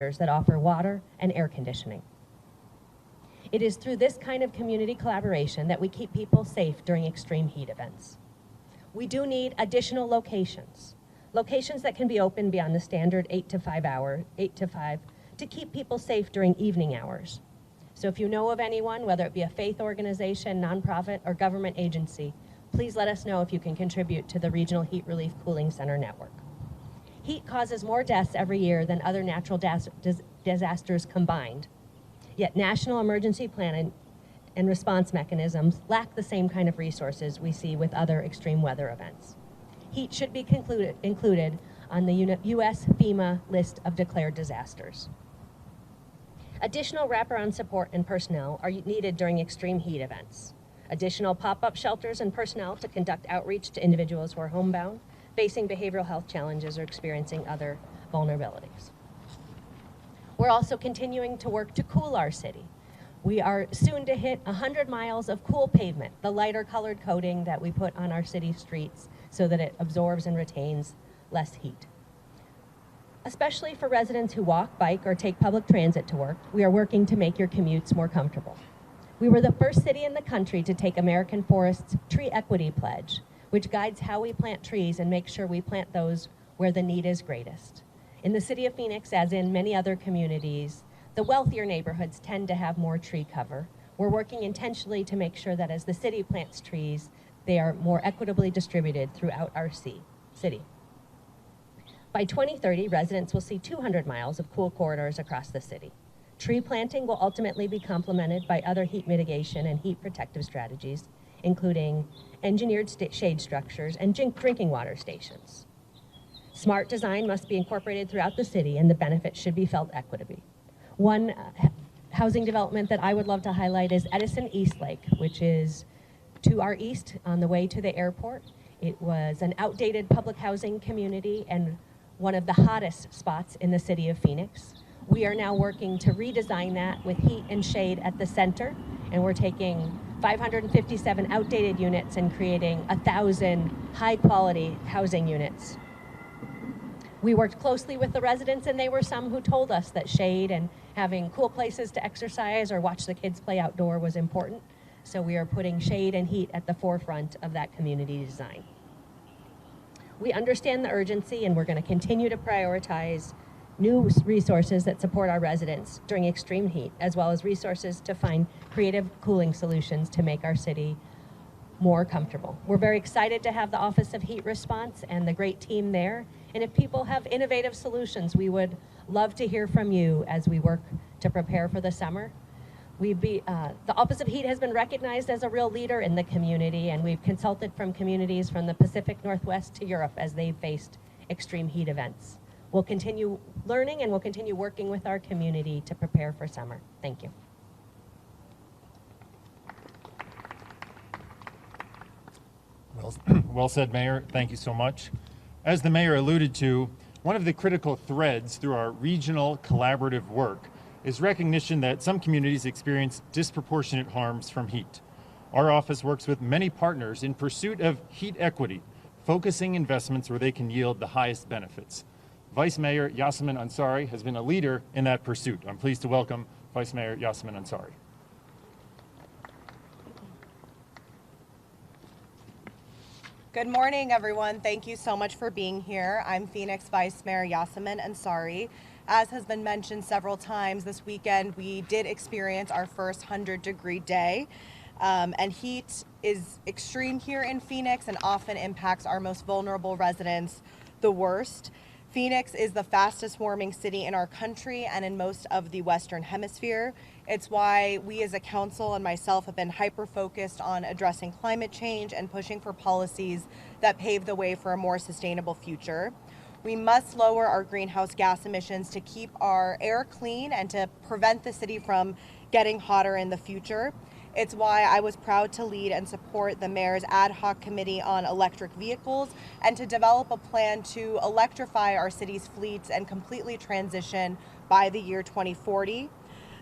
that offer water and air conditioning. It is through this kind of community collaboration that we keep people safe during extreme heat events. We do need additional locations that can be open beyond the standard 8 to 5, to keep people safe during evening hours. So if you know of anyone, whether it be a faith organization, nonprofit, or government agency, please let us know if you can contribute to the Regional Heat Relief Cooling Center network. Heat causes more deaths every year than other natural disasters combined, yet national emergency planning and response mechanisms lack the same kind of resources we see with other extreme weather events. Heat should be included on the U.S. FEMA list of declared disasters. Additional wraparound support and personnel are needed during extreme heat events. Additional pop-up shelters and personnel to conduct outreach to individuals who are homebound, facing behavioral health challenges, or experiencing other vulnerabilities. We're also continuing to work to cool our city. We are soon to hit 100 miles of cool pavement, the lighter colored coating that we put on our city streets so that it absorbs and retains less heat. Especially for residents who walk, bike, or take public transit to work, we are working to make your commutes more comfortable. We were the first city in the country to take American Forest's Tree Equity Pledge, which guides how we plant trees and make sure we plant those where the need is greatest. In the city of Phoenix, as in many other communities, the wealthier neighborhoods tend to have more tree cover. We're working intentionally to make sure that as the city plants trees, they are more equitably distributed throughout our city. By 2030, residents will see 200 miles of cool corridors across the city. Tree planting will ultimately be complemented by other heat mitigation and heat protective strategies, including engineered shade structures and drinking water stations. Smart design must be incorporated throughout the city, and the benefits should be felt equitably. One housing development that I would love to highlight is Edison Eastlake, which is to our east on the way to the airport. It was an outdated public housing community and one of the hottest spots in the city of Phoenix. We are now working to redesign that with heat and shade at the center, and we're taking 557 outdated units and creating 1,000 high-quality housing units. We worked closely with the residents, and they were some who told us that shade and having cool places to exercise or watch the kids play outdoor was important. So we are putting shade and heat at the forefront of that community design. We understand the urgency, and we're going to continue to prioritize new resources that support our residents during extreme heat, as well as resources to find creative cooling solutions to make our city more comfortable. We're very excited to have the Office of Heat Response and the great team there. And if people have innovative solutions, we would love to hear from you as we work to prepare for the summer. The Office of Heat has been recognized as a real leader in the community, and we've consulted from communities from the Pacific Northwest to Europe as they've faced extreme heat events. We'll continue learning, and we'll continue working with our community to prepare for summer. Thank you. Well said, Mayor. Thank you so much. As the Mayor alluded to, one of the critical threads through our regional collaborative work is recognition that some communities experience disproportionate harms from heat. Our office works with many partners in pursuit of heat equity, focusing investments where they can yield the highest benefits. Vice Mayor Yasemin Ansari has been a leader in that pursuit. I'm pleased to welcome Vice Mayor Yasemin Ansari. Good morning, everyone. Thank you so much for being here. I'm Phoenix Vice Mayor Yasemin Ansari. As has been mentioned several times, this weekend we did experience our first 100-degree day. And heat is extreme here in Phoenix and often impacts our most vulnerable residents the worst. Phoenix is the fastest warming city in our country and in most of the Western Hemisphere. It's why we as a council and myself have been hyper-focused on addressing climate change and pushing for policies that pave the way for a more sustainable future. We must lower our greenhouse gas emissions to keep our air clean and to prevent the city from getting hotter in the future. It's why I was proud to lead and support the mayor's ad hoc committee on electric vehicles and to develop a plan to electrify our city's fleets and completely transition by the year 2040.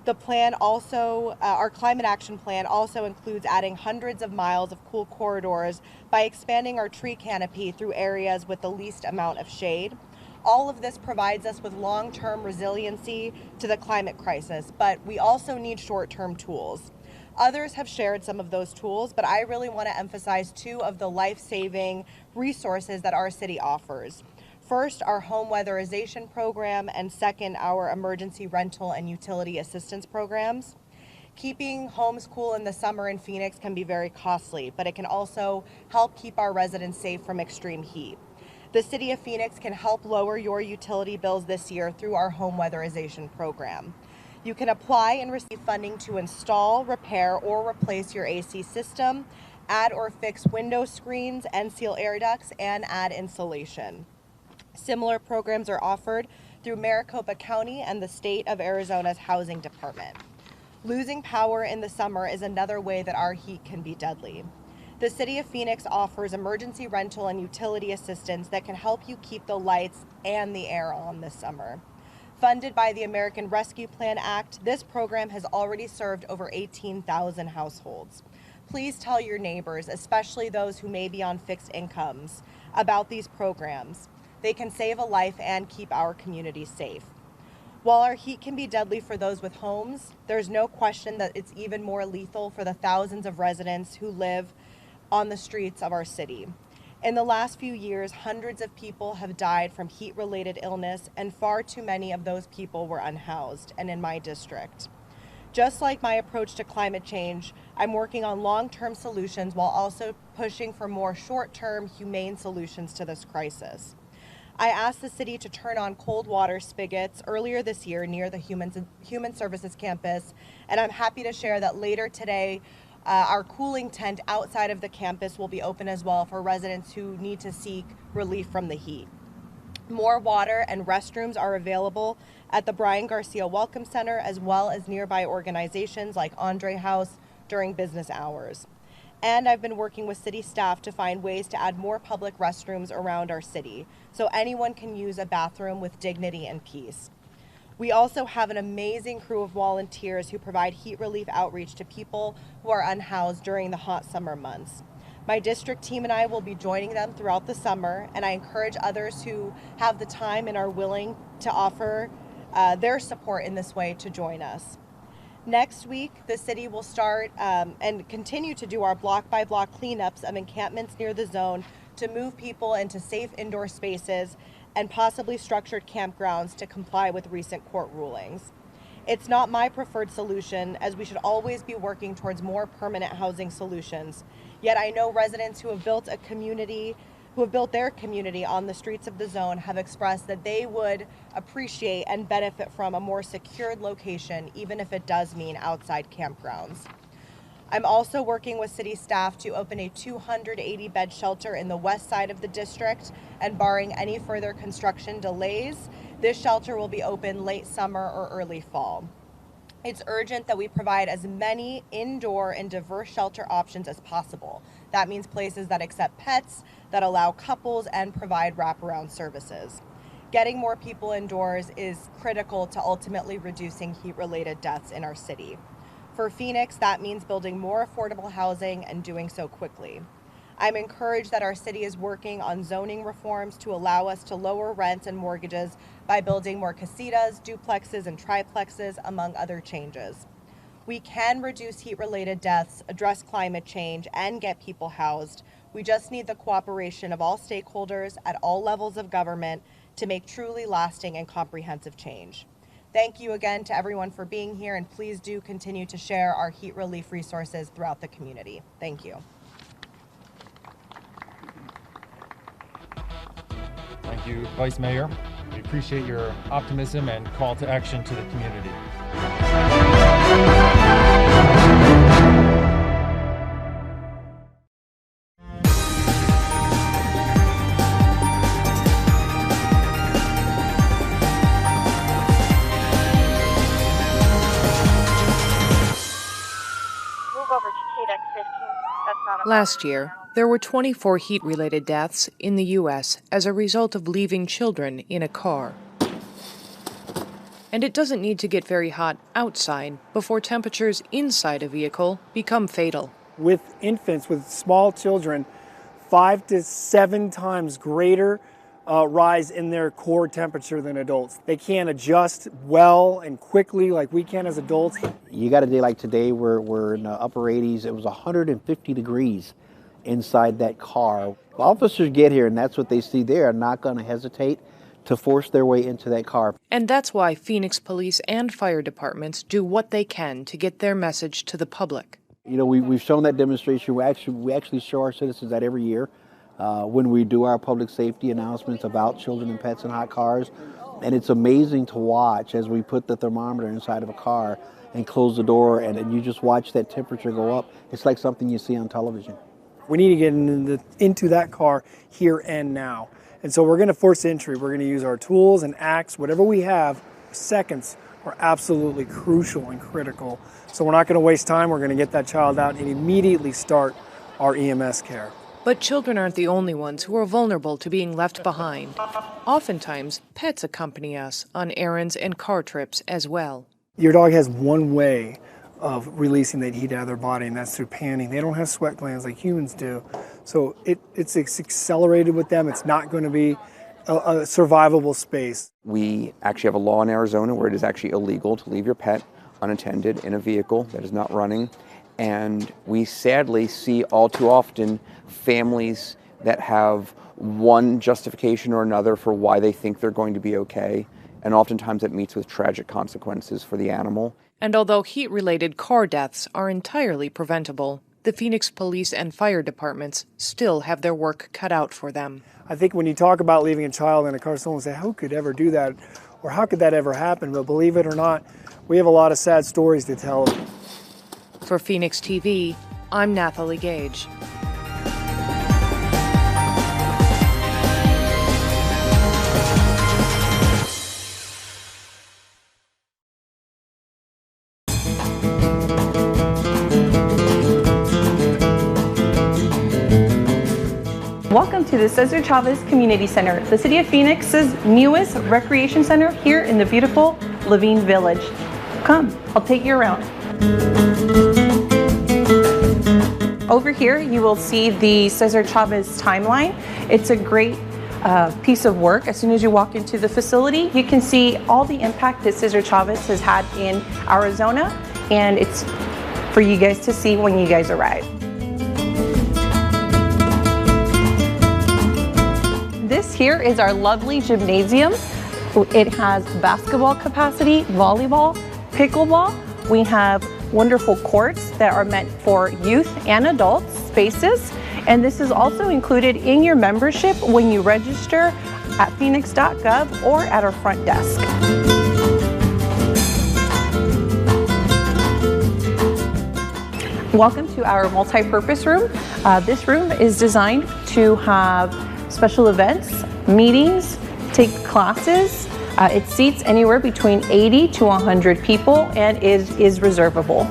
The plan also, our climate action plan also includes adding hundreds of miles of cool corridors by expanding our tree canopy through areas with the least amount of shade. All of this provides us with long-term resiliency to the climate crisis, but we also need short-term tools. Others have shared some of those tools, but I really want to emphasize two of the life-saving resources that our city offers. First, our home weatherization program, and second, our emergency rental and utility assistance programs. Keeping homes cool in the summer in Phoenix can be very costly, but it can also help keep our residents safe from extreme heat. The City of Phoenix can help lower your utility bills this year through our home weatherization program. You can apply and receive funding to install, repair, or replace your AC system, add or fix window screens and seal air ducts, and add insulation. Similar programs are offered through Maricopa County and the State of Arizona's Housing Department. Losing power in the summer is another way that our heat can be deadly. The City of Phoenix offers emergency rental and utility assistance that can help you keep the lights and the air on this summer. Funded by the American Rescue Plan Act, this program has already served over 18,000 households. Please tell your neighbors, especially those who may be on fixed incomes, about these programs. They can save a life and keep our community safe. While our heat can be deadly for those with homes, there's no question that it's even more lethal for the thousands of residents who live on the streets of our city. In the last few years, hundreds of people have died from heat-related illness, and far too many of those people were unhoused, and in my district. Just like my approach to climate change, I'm working on long-term solutions while also pushing for more short-term, humane solutions to this crisis. I asked the city to turn on cold water spigots earlier this year near the Human Services campus, and I'm happy to share that later today, our cooling tent outside of the campus will be open as well for residents who need to seek relief from the heat. More water and restrooms are available at the Brian Garcia Welcome Center, as well as nearby organizations like Andre House during business hours. And I've been working with city staff to find ways to add more public restrooms around our city, so anyone can use a bathroom with dignity and peace. We also have an amazing crew of volunteers who provide heat relief outreach to people who are unhoused during the hot summer months. My district team and I will be joining them throughout the summer, and I encourage others who have the time and are willing to offer their support in this way to join us. Next week, the city will start and continue to do our block-by-block cleanups of encampments near the zone to move people into safe indoor spaces and possibly structured campgrounds to comply with recent court rulings. It's not my preferred solution, as we should always be working towards more permanent housing solutions. Yet I know residents who have built their community on the streets of the zone have expressed that they would appreciate and benefit from a more secured location, even if it does mean outside campgrounds. I'm also working with city staff to open a 280-bed shelter in the west side of the district, and barring any further construction delays, this shelter will be open late summer or early fall. It's urgent that we provide as many indoor and diverse shelter options as possible. That means places that accept pets, that allow couples, and provide wraparound services. Getting more people indoors is critical to ultimately reducing heat-related deaths in our city. For Phoenix, that means building more affordable housing and doing so quickly. I'm encouraged that our city is working on zoning reforms to allow us to lower rents and mortgages by building more casitas, duplexes, and triplexes, among other changes. We can reduce heat-related deaths, address climate change, and get people housed. We just need the cooperation of all stakeholders at all levels of government to make truly lasting and comprehensive change. Thank you again to everyone for being here, and please do continue to share our heat relief resources throughout the community. Thank you. Thank you, Vice Mayor. We appreciate your optimism and call to action to the community. Last year, there were 24 heat-related deaths in the U.S. as a result of leaving children in a car. And it doesn't need to get very hot outside before temperatures inside a vehicle become fatal. With infants, with small children, 5 to 7 times greater rise in their core temperature than adults. They can't adjust well and quickly like we can as adults. You got a day like today where we're in the upper 80s. It was 150 degrees inside that car. Officers get here and that's what they see. They are not going to hesitate to force their way into that car. And that's why Phoenix police and fire departments do what they can to get their message to the public. You know, we've shown that demonstration. We actually show our citizens that every year when we do our public safety announcements about children and pets in hot cars. And it's amazing to watch as we put the thermometer inside of a car and close the door and you just watch that temperature go up. It's like something you see on television. We need to get into that car here and now. And so we're going to force entry. We're going to use our tools and acts, whatever we have. Seconds are absolutely crucial and critical. So we're not going to waste time. We're going to get that child out and immediately start our EMS care. But children aren't the only ones who are vulnerable to being left behind. Oftentimes, pets accompany us on errands and car trips as well. Your dog has one way of releasing that heat out of their body, and that's through panting. They don't have sweat glands like humans do. So it's accelerated with them. It's not going to be a survivable space. We actually have a law in Arizona where it is actually illegal to leave your pet unattended in a vehicle that is not running. And we sadly see all too often families that have one justification or another for why they think they're going to be okay. And oftentimes it meets with tragic consequences for the animal. And although heat-related car deaths are entirely preventable, the Phoenix police and fire departments still have their work cut out for them. I think when you talk about leaving a child in a car, someone will say, who could ever do that? Or how could that ever happen? But believe it or not, we have a lot of sad stories to tell. For Phoenix TV, I'm Nathalie Gage. Welcome to the Cesar Chavez Community Center, the City of Phoenix's newest recreation center here in the beautiful Levine Village. Come, I'll take you around. Over here you will see the Cesar Chavez timeline. It's a great piece of work. As soon as you walk into the facility, you can see all the impact that Cesar Chavez has had in Arizona, and it's for you guys to see when you guys arrive. This here is our lovely gymnasium. It has basketball capacity, volleyball, pickleball. We have wonderful courts that are meant for youth and adult spaces. And this is also included in your membership when you register at Phoenix.gov or at our front desk. Welcome to our multi-purpose room. This room is designed to have special events, meetings, take classes. It seats anywhere between 80 to 100 people and is reservable.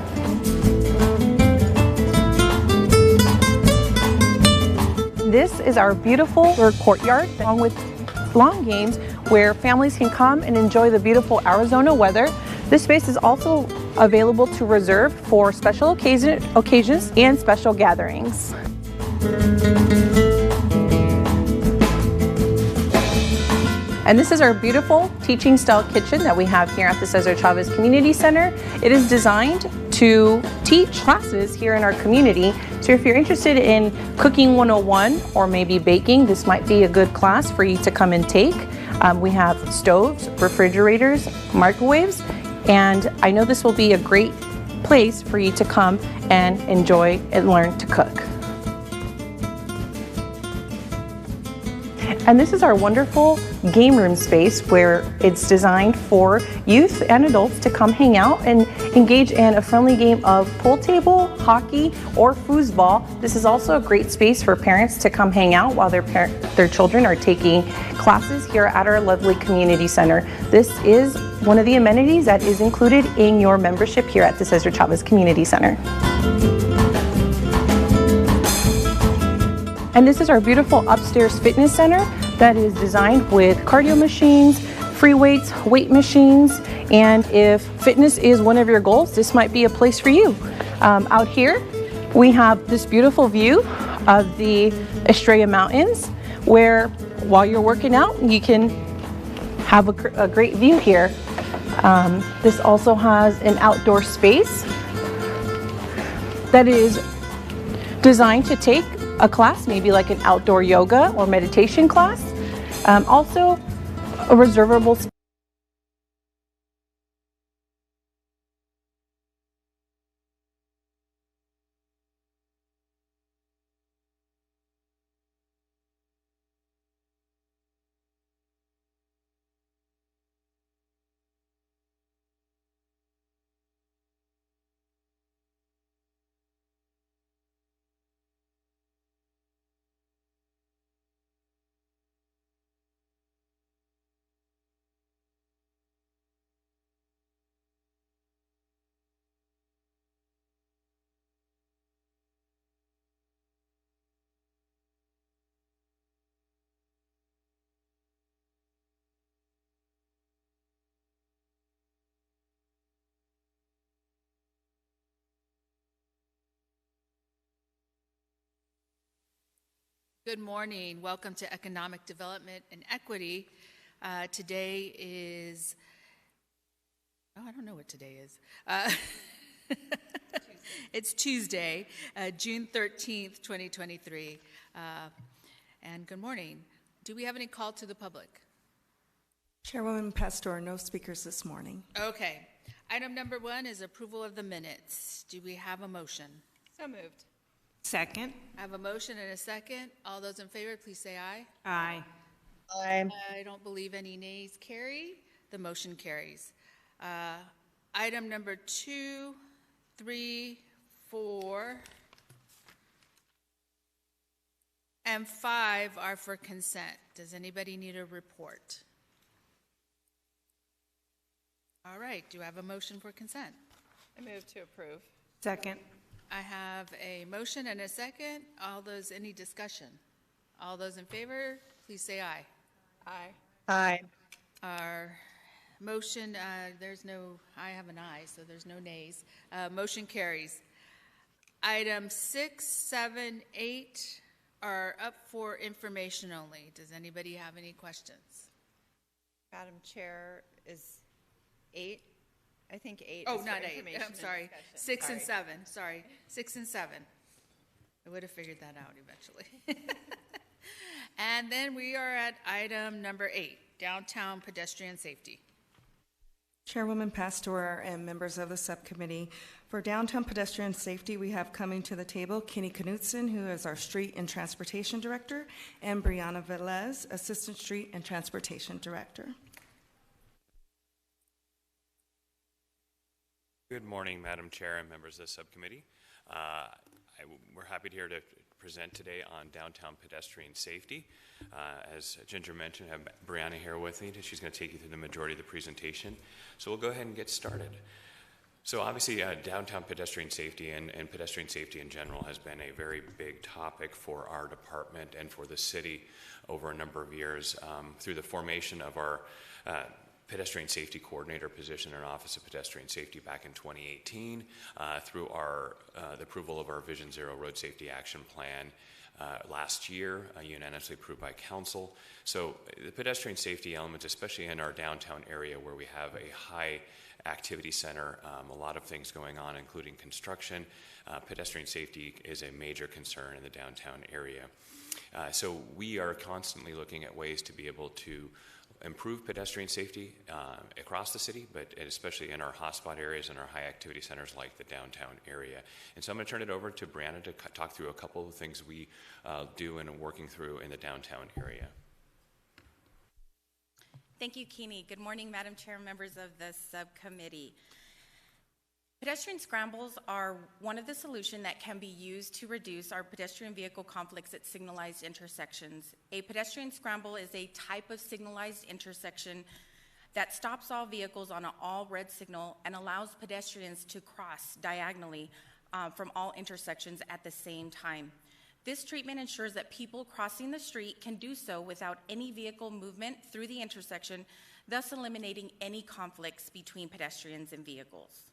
This is our beautiful courtyard, along with lawn games where families can come and enjoy the beautiful Arizona weather. This space is also available to reserve for special occasions and special gatherings. And this is our beautiful teaching style kitchen that we have here at the Cesar Chavez Community Center. It is designed to teach classes here in our community. So if you're interested in cooking 101 or maybe baking, this might be a good class for you to come and take. We have stoves, refrigerators, microwaves, and I know this will be a great place for you to come and enjoy and learn to cook. And this is our wonderful game room space where it's designed for youth and adults to come hang out and engage in a friendly game of pool table, hockey, or foosball. This is also a great space for parents to come hang out while their children are taking classes here at our lovely community center. This is one of the amenities that is included in your membership here at the Cesar Chavez Community Center. And this is our beautiful upstairs fitness center that is designed with cardio machines, free weights, weight machines, and if fitness is one of your goals, this might be a place for you. Out here, we have this beautiful view of the Estrella Mountains where while you're working out, you can have a great view here. This also has an outdoor space that is designed to take a class, maybe like an outdoor yoga or meditation class. Also, a reservable space. Good morning. Welcome to Economic Development and Equity. Today is, I don't know what today is. It's Tuesday, June 13th, 2023. And good morning. Do we have any call to the public? Chairwoman Pastor, no speakers this morning. Okay. Item number 1 is approval of the minutes. Do we have a motion? So moved. Second. I have a motion and a second. All those in favor, please say aye. Aye. Aye. I don't believe any nays carry. The motion carries. Item number 2, 3, 4, and 5 are for consent. Does anybody need a report? All right. Do I have a motion for consent? I move to approve. Second. I have a motion and a second. Any discussion? All those in favor, please say aye. Aye. Aye. Our motion, I have an aye, so there's no nays. Motion carries. Item 6, 7, 8 are up for information only. Does anybody have any questions? Madam Chair, is 8? I think 8 Oh, is not for 8. information I'm and sorry. discussion. 6 and 7. Sorry. 6 and 7. I would have figured that out eventually. And then we are at item number 8, downtown pedestrian safety. Chairwoman Pastor and members of the subcommittee, for downtown pedestrian safety, we have coming to the table Kenny Knutson, who is our Street and Transportation Director, and Brianna Velez, Assistant Street and Transportation Director. Good morning, Madam Chair and members of the subcommittee. We're happy to here to present today on downtown pedestrian safety. As Ginger mentioned, I have Brianna here with me. She's going to take you through the majority of the presentation. So we'll go ahead and get started. So obviously, downtown pedestrian safety and pedestrian safety in general has been a very big topic for our department and for the city over a number of years through the formation of our pedestrian safety coordinator position in our Office of Pedestrian Safety back in 2018, through the approval of our Vision Zero Road Safety Action Plan last year, unanimously approved by council. So the pedestrian safety elements, especially in our downtown area where we have a high activity center, a lot of things going on, including construction, pedestrian safety is a major concern in the downtown area. So we are constantly looking at ways to be able to improve pedestrian safety across the city, but especially in our hotspot areas and our high activity centers like the downtown area. And so I'm going to turn it over to Brianna to talk through a couple of things we do and are working through in the downtown area. Thank you, Keeney. Good morning, Madam Chair, members of the subcommittee. Pedestrian scrambles are one of the solutions that can be used to reduce our pedestrian vehicle conflicts at signalized intersections. A pedestrian scramble is a type of signalized intersection that stops all vehicles on an all red signal and allows pedestrians to cross diagonally from all intersections at the same time. This treatment ensures that people crossing the street can do so without any vehicle movement through the intersection, thus eliminating any conflicts between pedestrians and vehicles.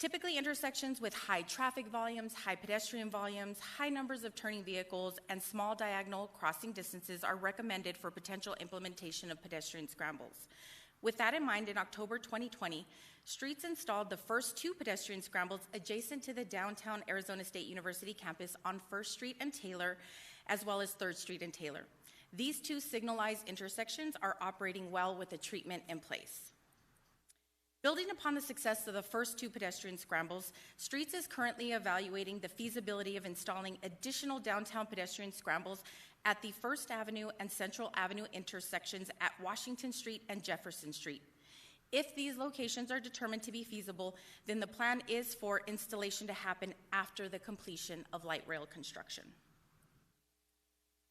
Typically, intersections with high traffic volumes, high pedestrian volumes, high numbers of turning vehicles, and small diagonal crossing distances are recommended for potential implementation of pedestrian scrambles. With that in mind, in October 2020, Streets installed the first 2 pedestrian scrambles adjacent to the downtown Arizona State University campus on 1st Street and Taylor, as well as 3rd Street and Taylor. These 2 signalized intersections are operating well with the treatment in place. Building upon the success of the first 2 pedestrian scrambles, Streets is currently evaluating the feasibility of installing additional downtown pedestrian scrambles at the 1st Avenue and Central Avenue intersections at Washington Street and Jefferson Street. If these locations are determined to be feasible, then the plan is for installation to happen after the completion of light rail construction.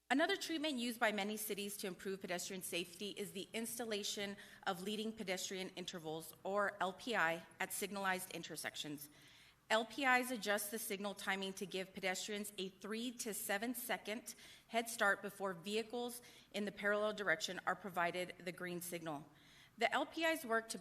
Another treatment used by many cities to improve pedestrian safety is the installation of leading pedestrian intervals, or LPI, at signalized intersections. LPIs adjust the signal timing to give pedestrians a 3 to 7 second head start before vehicles in the parallel direction are provided the green signal. The LPIs work to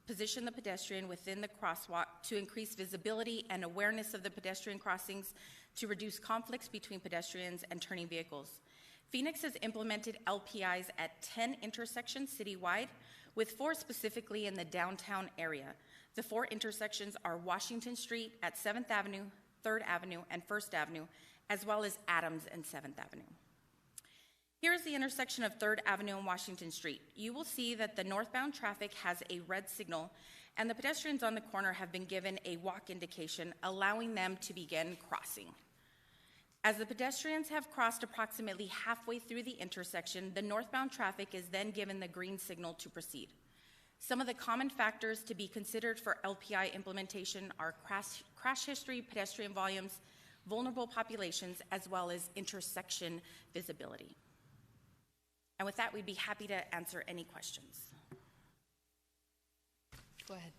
position the pedestrian within the crosswalk to increase visibility and awareness of the pedestrian crossings, to reduce conflicts between pedestrians and turning vehicles. Phoenix has implemented LPIs at 10 intersections citywide, with 4 specifically in the downtown area. The 4 intersections are Washington Street at 7th Avenue, 3rd Avenue, and 1st Avenue, as well as Adams and 7th Avenue. Here is the intersection of 3rd Avenue and Washington Street. You will see that the northbound traffic has a red signal, and the pedestrians on the corner have been given a walk indication, allowing them to begin crossing. As the pedestrians have crossed approximately halfway through the intersection, the northbound traffic is then given the green signal to proceed. Some of the common factors to be considered for LPI implementation are crash history, pedestrian volumes, vulnerable populations, as well as intersection visibility. And with that, we'd be happy to answer any questions. Go ahead.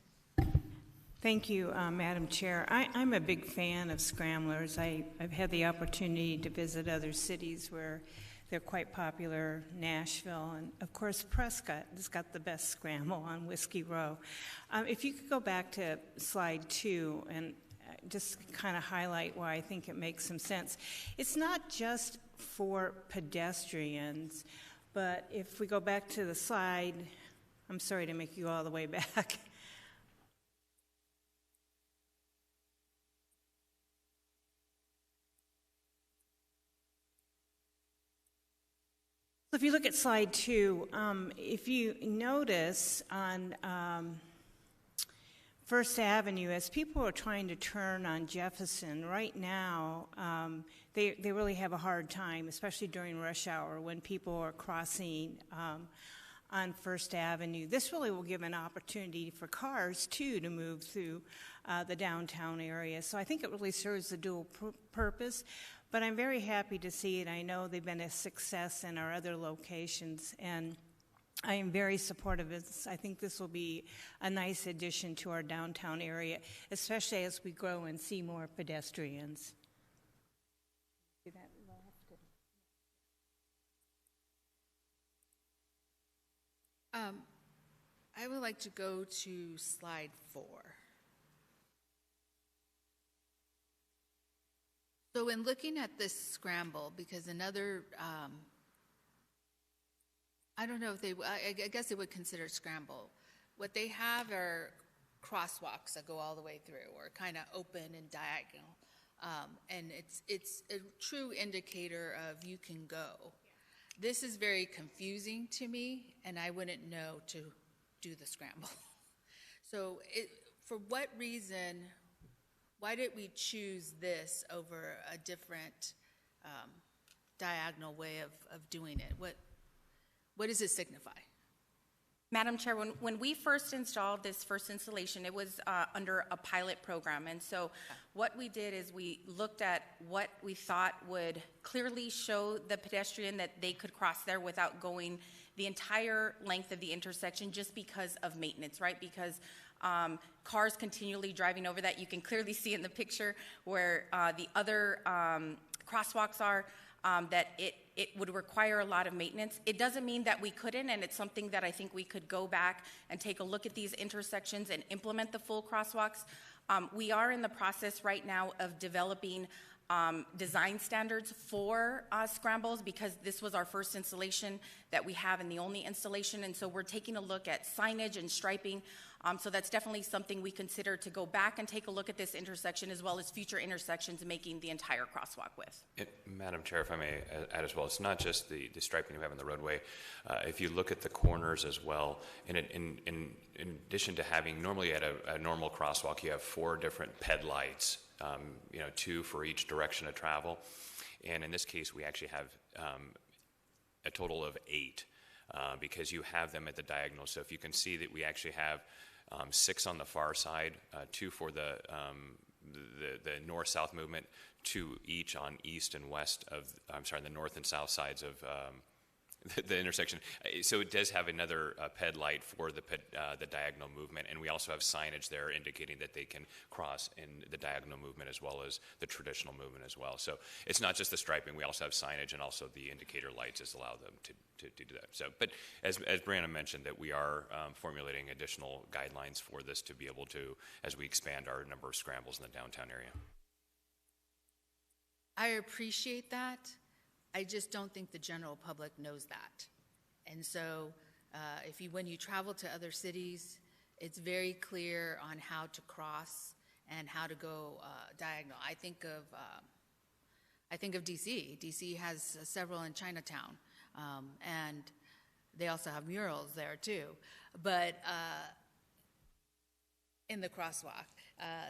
Thank you, Madam Chair. I'm a big fan of scramblers. I've had the opportunity to visit other cities where they're quite popular, Nashville, and of course Prescott has got the best scramble on Whiskey Row. If you could go back to slide 2 and just kind of highlight why I think it makes some sense. It's not just for pedestrians, but if we go back to the slide, I'm sorry to make you all the way back. So if you look at slide 2, if you notice on 1st Avenue, as people are trying to turn on Jefferson, right now, they really have a hard time, especially during rush hour when people are crossing on 1st Avenue. This really will give an opportunity for cars, too, to move through the downtown area. So I think it really serves the dual purpose. But I'm very happy to see it. I know they've been a success in our other locations, and I am very supportive of this. I think this will be a nice addition to our downtown area, especially as we grow and see more pedestrians. I would like to go to slide 4. So in looking at this scramble, because another, I don't know if they, I guess they would consider scramble. What they have are crosswalks that go all the way through, or kind of open and diagonal. And it's a true indicator of you can go. This is very confusing to me, and I wouldn't know to do the scramble. So for what reason, why did we choose this over a different diagonal way of doing it? What does it signify? Madam Chair, when we first installed this first installation, it was under a pilot program. And so what we did is we looked at what we thought would clearly show the pedestrian that they could cross there without going the entire length of the intersection, just because of maintenance, right? Because cars continually driving over that. You can clearly see in the picture where the other crosswalks are, that it would require a lot of maintenance. It doesn't mean that we couldn't, and it's something that I think we could go back and take a look at these intersections and implement the full crosswalks. We are in the process right now of developing design standards for scrambles, because this was our first installation that we have and the only installation, and so we're taking a look at signage and striping. So that's definitely something we consider to go back and take a look at this intersection as well as future intersections, making the entire crosswalk width. Madam Chair, if I may add as well, it's not just the striping we have in the roadway. If you look at the corners as well, in addition to having, normally at a normal crosswalk, you have 4 different PED lights, 2 for each direction of travel. And in this case, we actually have a total of 8 because you have them at the diagonal. So if you can see that we actually have 6 on the far side, 2 for the north-south movement, 2 each on east and west of, the north and south sides of the intersection. So it does have another PED light for the diagonal movement, and we also have signage there indicating that they can cross in the diagonal movement as well as the traditional movement as well. So it's not just the striping, we also have signage, and also the indicator lights just allow them to do that. So, but as Brianna mentioned, that we are formulating additional guidelines for this to be able to, as we expand our number of scrambles in the downtown area. I appreciate that. I just don't think the general public knows that. And so when you travel to other cities, it's very clear on how to cross and how to go diagonal. I think of DC. DC has several in Chinatown, and they also have murals there too, but in the crosswalk.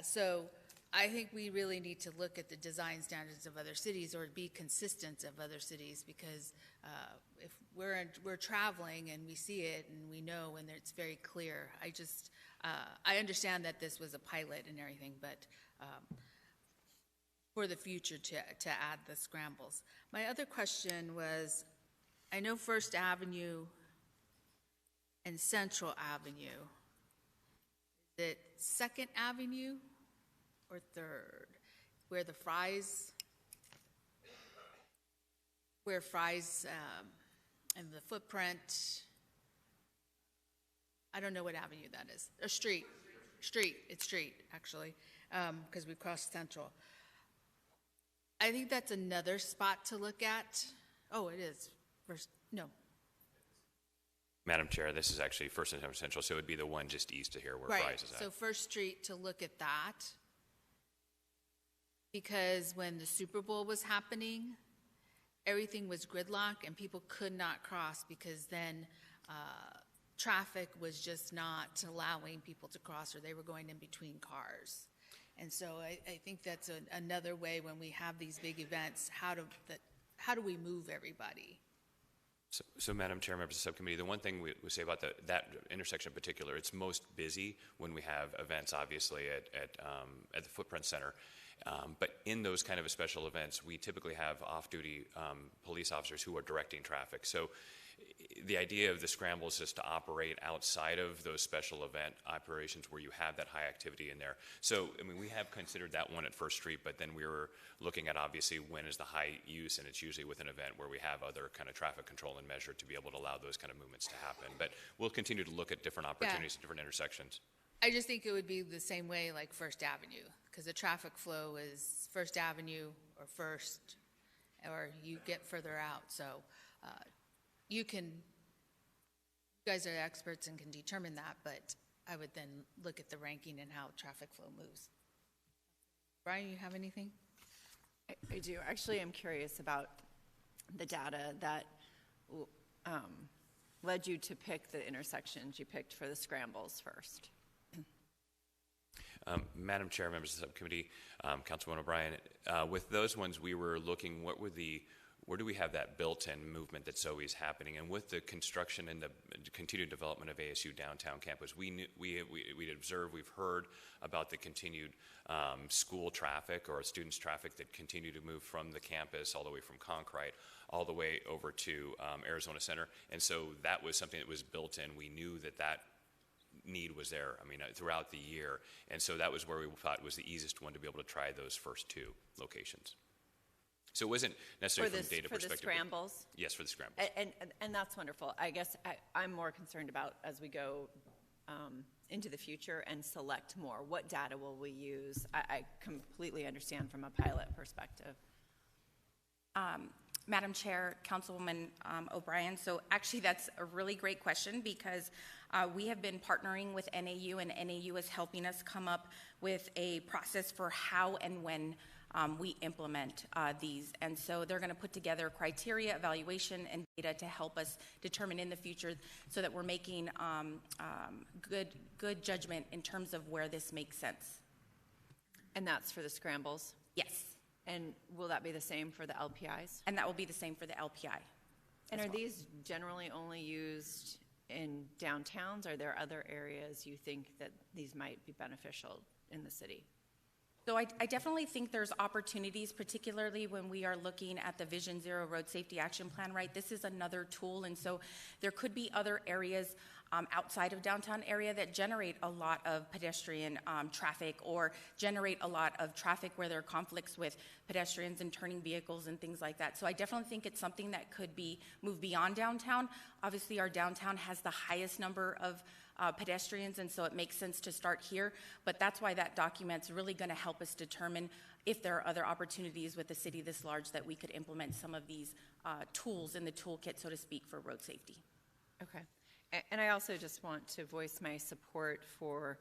So I think we really need to look at the design standards of other cities, or be consistent of other cities, because if we're traveling and we see it and we know, and it's very clear. I understand that this was a pilot and everything, but for the future to add the scrambles. My other question was, I know First Avenue and Central Avenue. Is it Second Avenue or Third, where Fry's and the footprint, I don't know what avenue that is, or street, it's street actually, because we crossed Central. I think that's another spot to look at. Oh, it is, no. Madam Chair, this is actually First and Central, so it would be the one just east of here where right. Fry's is at. So First Street to look at that, because when the Super Bowl was happening, everything was gridlock and people could not cross, because then traffic was just not allowing people to cross, or they were going in between cars. And so I think that's another way when we have these big events, how do we move everybody? So Madam Chair, members of the subcommittee, the one thing we say about that intersection in particular, it's most busy when we have events, obviously, at the Footprint Center. But in those kind of special events, we typically have off-duty police officers who are directing traffic. So the idea of the scramble is just to operate outside of those special event operations where you have that high activity in there. So, I mean, we have considered that one at First Street, but then we were looking at, obviously, when is the high use, and it's usually with an event where we have other kind of traffic control and measure to be able to allow those kind of movements to happen. But we'll continue to look at different opportunities at different intersections. I just think it would be the same way like First Avenue, because the traffic flow is First Avenue or First, or you get further out. So you guys are experts and can determine that, but I would then look at the ranking and how traffic flow moves. Brian, you have anything? I do. Actually, I'm curious about the data that led you to pick the intersections you picked for the scrambles first. Madam Chair, members of the subcommittee, Councilwoman O'Brien, with those ones we were looking, where do we have that built-in movement that's always happening? And with the construction and the continued development of ASU downtown campus, we'd observed, we've heard about the continued school traffic or students' traffic that continue to move from the campus all the way from Concrete all the way over to Arizona Center. And so that was something that was built in. We knew that need was there, throughout the year. And so that was where we thought was the easiest one to be able to try those first 2 locations. So it wasn't necessarily from data perspective. For the scrambles? Yes, for the scrambles. And that's wonderful. I guess I'm more concerned about, as we go into the future and select more? What data will we use? I completely understand from a pilot perspective. Madam Chair, Councilwoman O'Brien, so actually that's a really great question because we have been partnering with NAU and NAU is helping us come up with a process for how and when we implement these. And so they're going to put together criteria, evaluation, and data to help us determine in the future so that we're making good judgment in terms of where this makes sense. And that's for the scrambles? Yes. And will that be the same for the LPIs? And that will be the same for the LPI. And are these generally only used in downtowns? Are there other areas you think that these might be beneficial in the city? So I definitely think there's opportunities, particularly when we are looking at the Vision Zero Road Safety Action Plan, right? This is another tool, and so there could be other areas outside of downtown area that generate a lot of pedestrian traffic or generate a lot of traffic where there are conflicts with pedestrians and turning vehicles and things like that. So I definitely think it's something that could be moved beyond downtown. Obviously, our downtown has the highest number of pedestrians, and so it makes sense to start here, but that's why that document's really going to help us determine if there are other opportunities with a city this large that we could implement some of these tools in the toolkit, so to speak, for road safety. Okay. And I also just want to voice my support for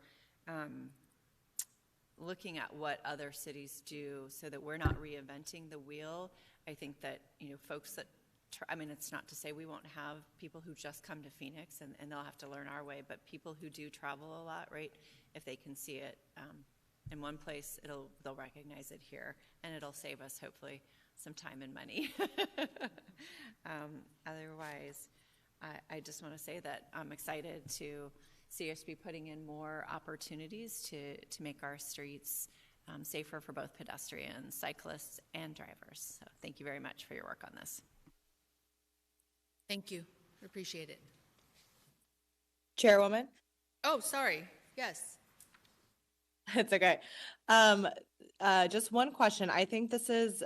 looking at what other cities do so that we're not reinventing the wheel. I think that, you know, folks that I mean, it's not to say we won't have people who just come to Phoenix and they'll have to learn our way, but people who do travel a lot, right, if they can see it in one place, they'll recognize it here, and it'll save us, hopefully, some time and money. Otherwise, I just want to say that I'm excited to see us be putting in more opportunities to make our streets safer for both pedestrians, cyclists, and drivers. So thank you very much for your work on this. Thank you. Appreciate it. Chairwoman? Oh, sorry. Yes. It's okay. Just one question. I think this is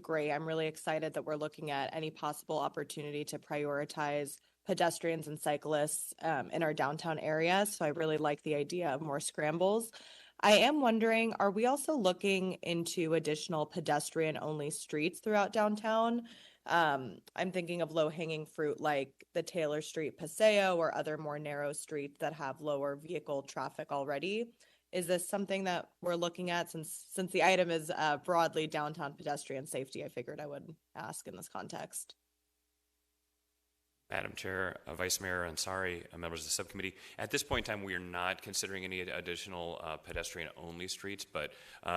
great. I'm really excited that we're looking at any possible opportunity to prioritize pedestrians and cyclists in our downtown area. So I really like the idea of more scrambles. I am wondering, are we also looking into additional pedestrian-only streets throughout downtown? I'm thinking of low-hanging fruit like the Taylor Street Paseo or other more narrow streets that have lower vehicle traffic already. Is this something that we're looking at since the item is broadly downtown pedestrian safety? I figured I would ask in this context. Madam Chair, Vice Mayor Ansari, members of the subcommittee. At this point in time, we are not considering any additional pedestrian-only streets, but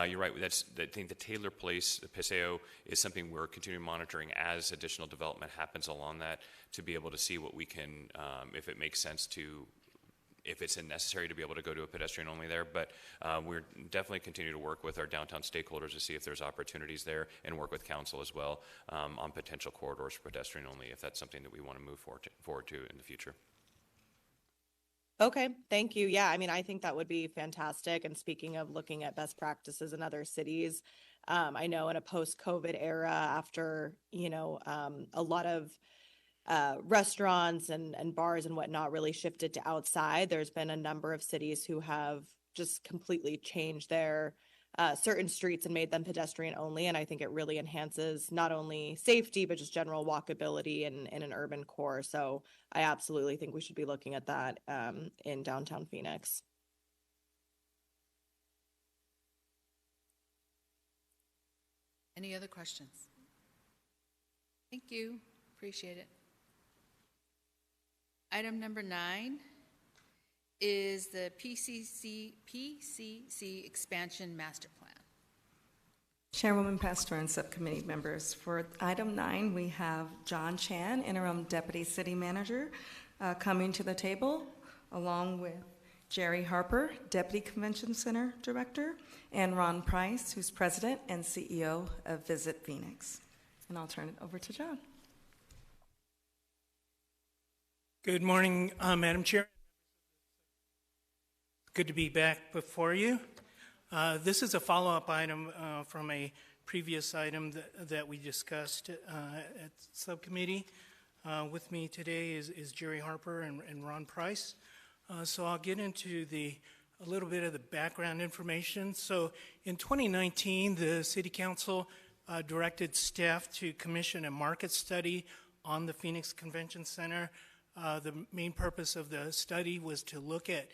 you're right. I think the Taylor Place, the Paseo, is something we're continuing monitoring as additional development happens along that to be able to see what we can, if it makes sense to, if it's necessary to be able to go to a pedestrian only there, but we're definitely continue to work with our downtown stakeholders to see if there's opportunities there and work with council as well on potential corridors for pedestrian only if that's something that we want to move forward to in the future. Okay, thank you. Yeah, I mean, I think that would be fantastic. And speaking of looking at best practices in other cities, I know in a post-COVID era after, a lot of restaurants and bars and whatnot really shifted to outside. There's been a number of cities who have just completely changed their certain streets and made them pedestrian only. And I think it really enhances not only safety, but just general walkability in an urban core. So I absolutely think we should be looking at that in downtown Phoenix. Any other questions? Thank you. Appreciate it. Item number 9 is the PCC Expansion Master Plan. Chairwoman Pastor and subcommittee members, for item 9, we have John Chan, Interim Deputy City Manager, coming to the table, along with Jerry Harper, Deputy Convention Center Director, and Ron Price, who's President and CEO of Visit Phoenix. And I'll turn it over to John. Good morning, Madam Chair. Good to be back before you. This is a follow-up item from a previous item that we discussed at subcommittee. With me today is Jerry Harper and Ron Price. So I'll get into a little bit of the background information. So in 2019, the City Council directed staff to commission a market study on the Phoenix Convention Center. The main purpose of the study was to look at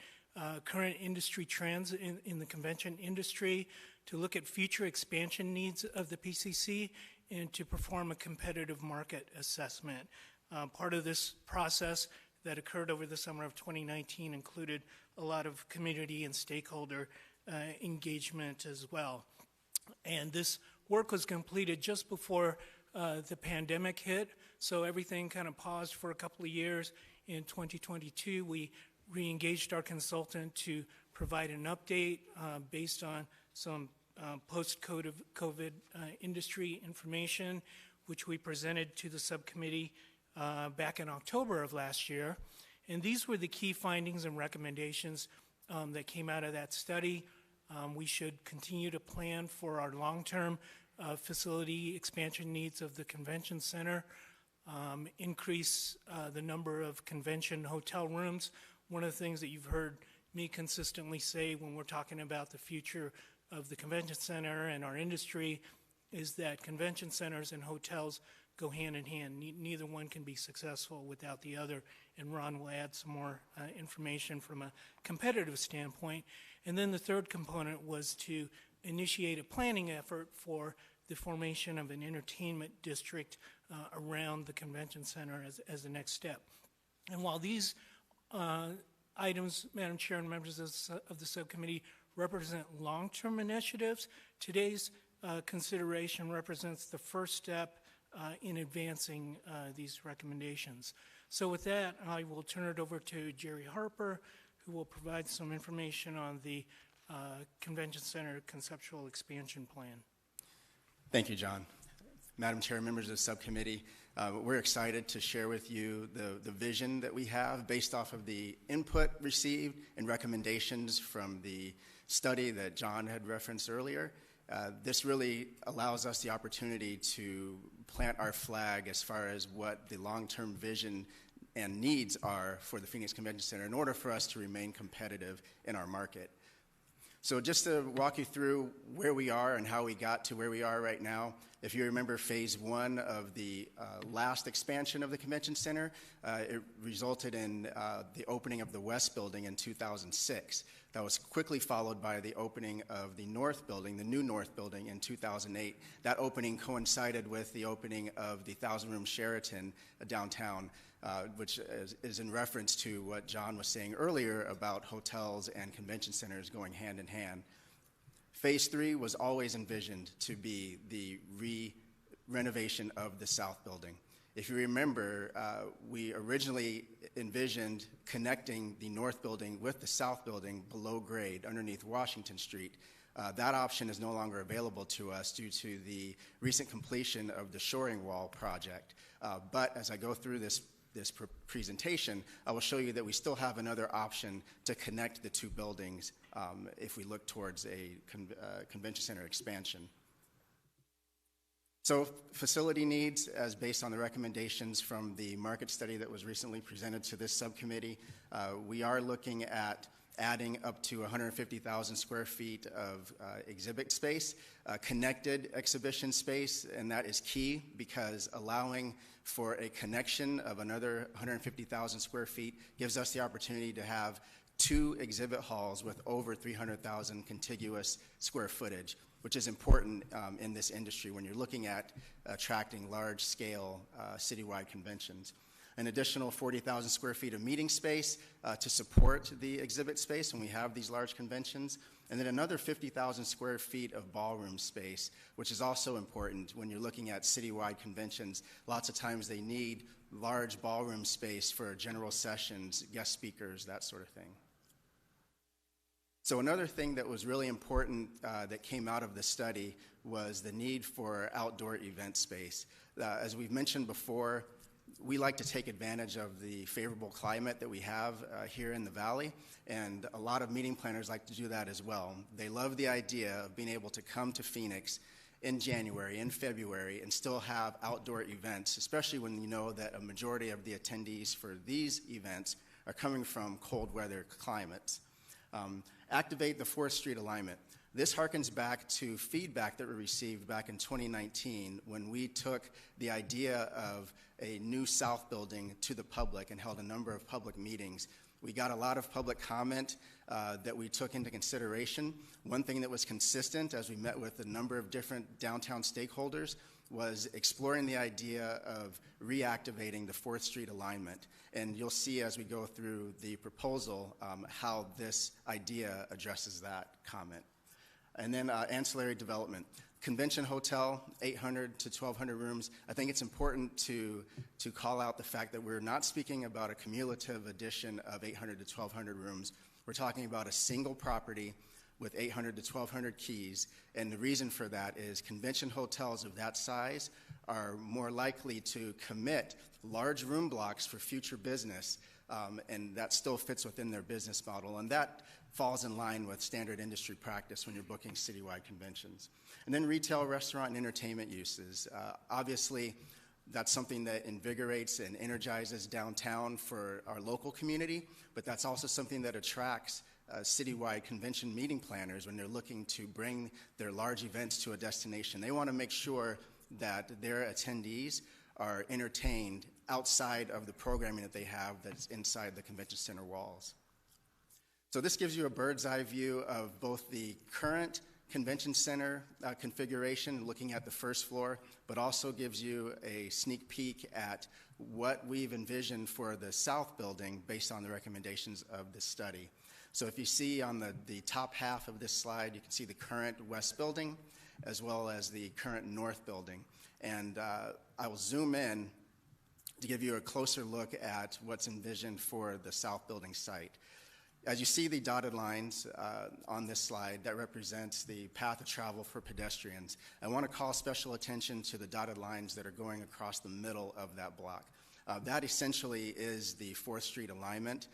current industry trends in the convention industry, to look at future expansion needs of the PCC, and to perform a competitive market assessment. Part of this process that occurred over the summer of 2019 included a lot of community and stakeholder engagement as well. And this work was completed just before the pandemic hit, so everything kind of paused for a couple of years. In 2022, we re-engaged our consultant to provide an update based on some post-COVID industry information, which we presented to the subcommittee back in October of last year. And these were the key findings and recommendations that came out of that study. We should continue to plan for our long-term facility expansion needs of the convention center, increase the number of convention hotel rooms. One of the things that you've heard me consistently say when we're talking about the future of the convention center and our industry is that convention centers and hotels go hand in hand. Neither one can be successful without the other, and Ron will add some more information from a competitive standpoint. And then the third component was to initiate a planning effort for the formation of an entertainment district around the convention center as the next step. And while these items, Madam Chair and members of the subcommittee, represent long-term initiatives, today's consideration represents the first step in advancing these recommendations. So with that, I will turn it over to Jerry Harper, who will provide some information on the Convention Center Conceptual Expansion Plan. Thank you, John. Madam Chair, members of the subcommittee, we're excited to share with you the vision that we have based off of the input received and recommendations from the study that John had referenced earlier. This really allows us the opportunity to plant our flag as far as what the long-term vision and needs are for the Phoenix Convention Center in order for us to remain competitive in our market. So just to walk you through where we are and how we got to where we are right now, if you remember phase one of the last expansion of the convention center, it resulted in the opening of the West Building in 2006. That was quickly followed by the opening of the North Building, the new North Building, in 2008. That opening coincided with the opening of the 1,000-room Sheraton downtown, which is in reference to what John was saying earlier about hotels and convention centers going hand in hand. Phase 3 was always envisioned to be the renovation of the South Building. If you remember, we originally envisioned connecting the North Building with the South Building below grade underneath Washington Street. That option is no longer available to us due to the recent completion of the shoring wall project. But as I go through this presentation, I will show you that we still have another option to connect the two buildings if we look towards a convention center expansion. So facility needs, as based on the recommendations from the market study that was recently presented to this subcommittee, we are looking at adding up to 150,000 square feet of exhibit space, connected exhibition space, and that is key because allowing for a connection of another 150,000 square feet gives us the opportunity to have 2 exhibit halls with over 300,000 contiguous square footage, which is important in this industry when you're looking at attracting large-scale citywide conventions. An additional 40,000 square feet of meeting space to support the exhibit space when we have these large conventions, and then another 50,000 square feet of ballroom space, which is also important when you're looking at citywide conventions. Lots of times they need large ballroom space for general sessions, guest speakers, that sort of thing. So another thing that was really important that came out of the study was the need for outdoor event space. As we've mentioned before, we like to take advantage of the favorable climate that we have here in the Valley, and a lot of meeting planners like to do that as well. They love the idea of being able to come to Phoenix in January, in February, and still have outdoor events, especially when you know that a majority of the attendees for these events are coming from cold weather climates. Activate the 4th Street alignment. This harkens back to feedback that we received back in 2019 when we took the idea of a new South building to the public and held a number of public meetings. We got a lot of public comment that we took into consideration. One thing that was consistent as we met with a number of different downtown stakeholders was exploring the idea of reactivating the 4th Street alignment. And you'll see as we go through the proposal how this idea addresses that comment. And then ancillary development. Convention hotel, 800 to 1,200 rooms. I think it's important to call out the fact that we're not speaking about a cumulative addition of 800 to 1,200 rooms. We're talking about a single property with 800 to 1,200 keys. And the reason for that is convention hotels of that size are more likely to commit large room blocks for future business, and that still fits within their business model. And that falls in line with standard industry practice when you're booking citywide conventions. And then retail, restaurant, and entertainment uses. Obviously, that's something that invigorates and energizes downtown for our local community, but that's also something that attracts citywide convention meeting planners when they're looking to bring their large events to a destination. They want to make sure that their attendees are entertained outside of the programming that they have that's inside the convention center walls. So this gives you a bird's eye view of both the current convention center configuration, looking at the first floor, but also gives you a sneak peek at what we've envisioned for the south building based on the recommendations of this study. So if you see on the top half of this slide, you can see the current west building as well as the current north building. And I will zoom in to give you a closer look at what's envisioned for the south building site. As you see the dotted lines on this slide, that represents the path of travel for pedestrians. I want to call special attention to the dotted lines that are going across the middle of that block. That essentially is the 4th Street alignment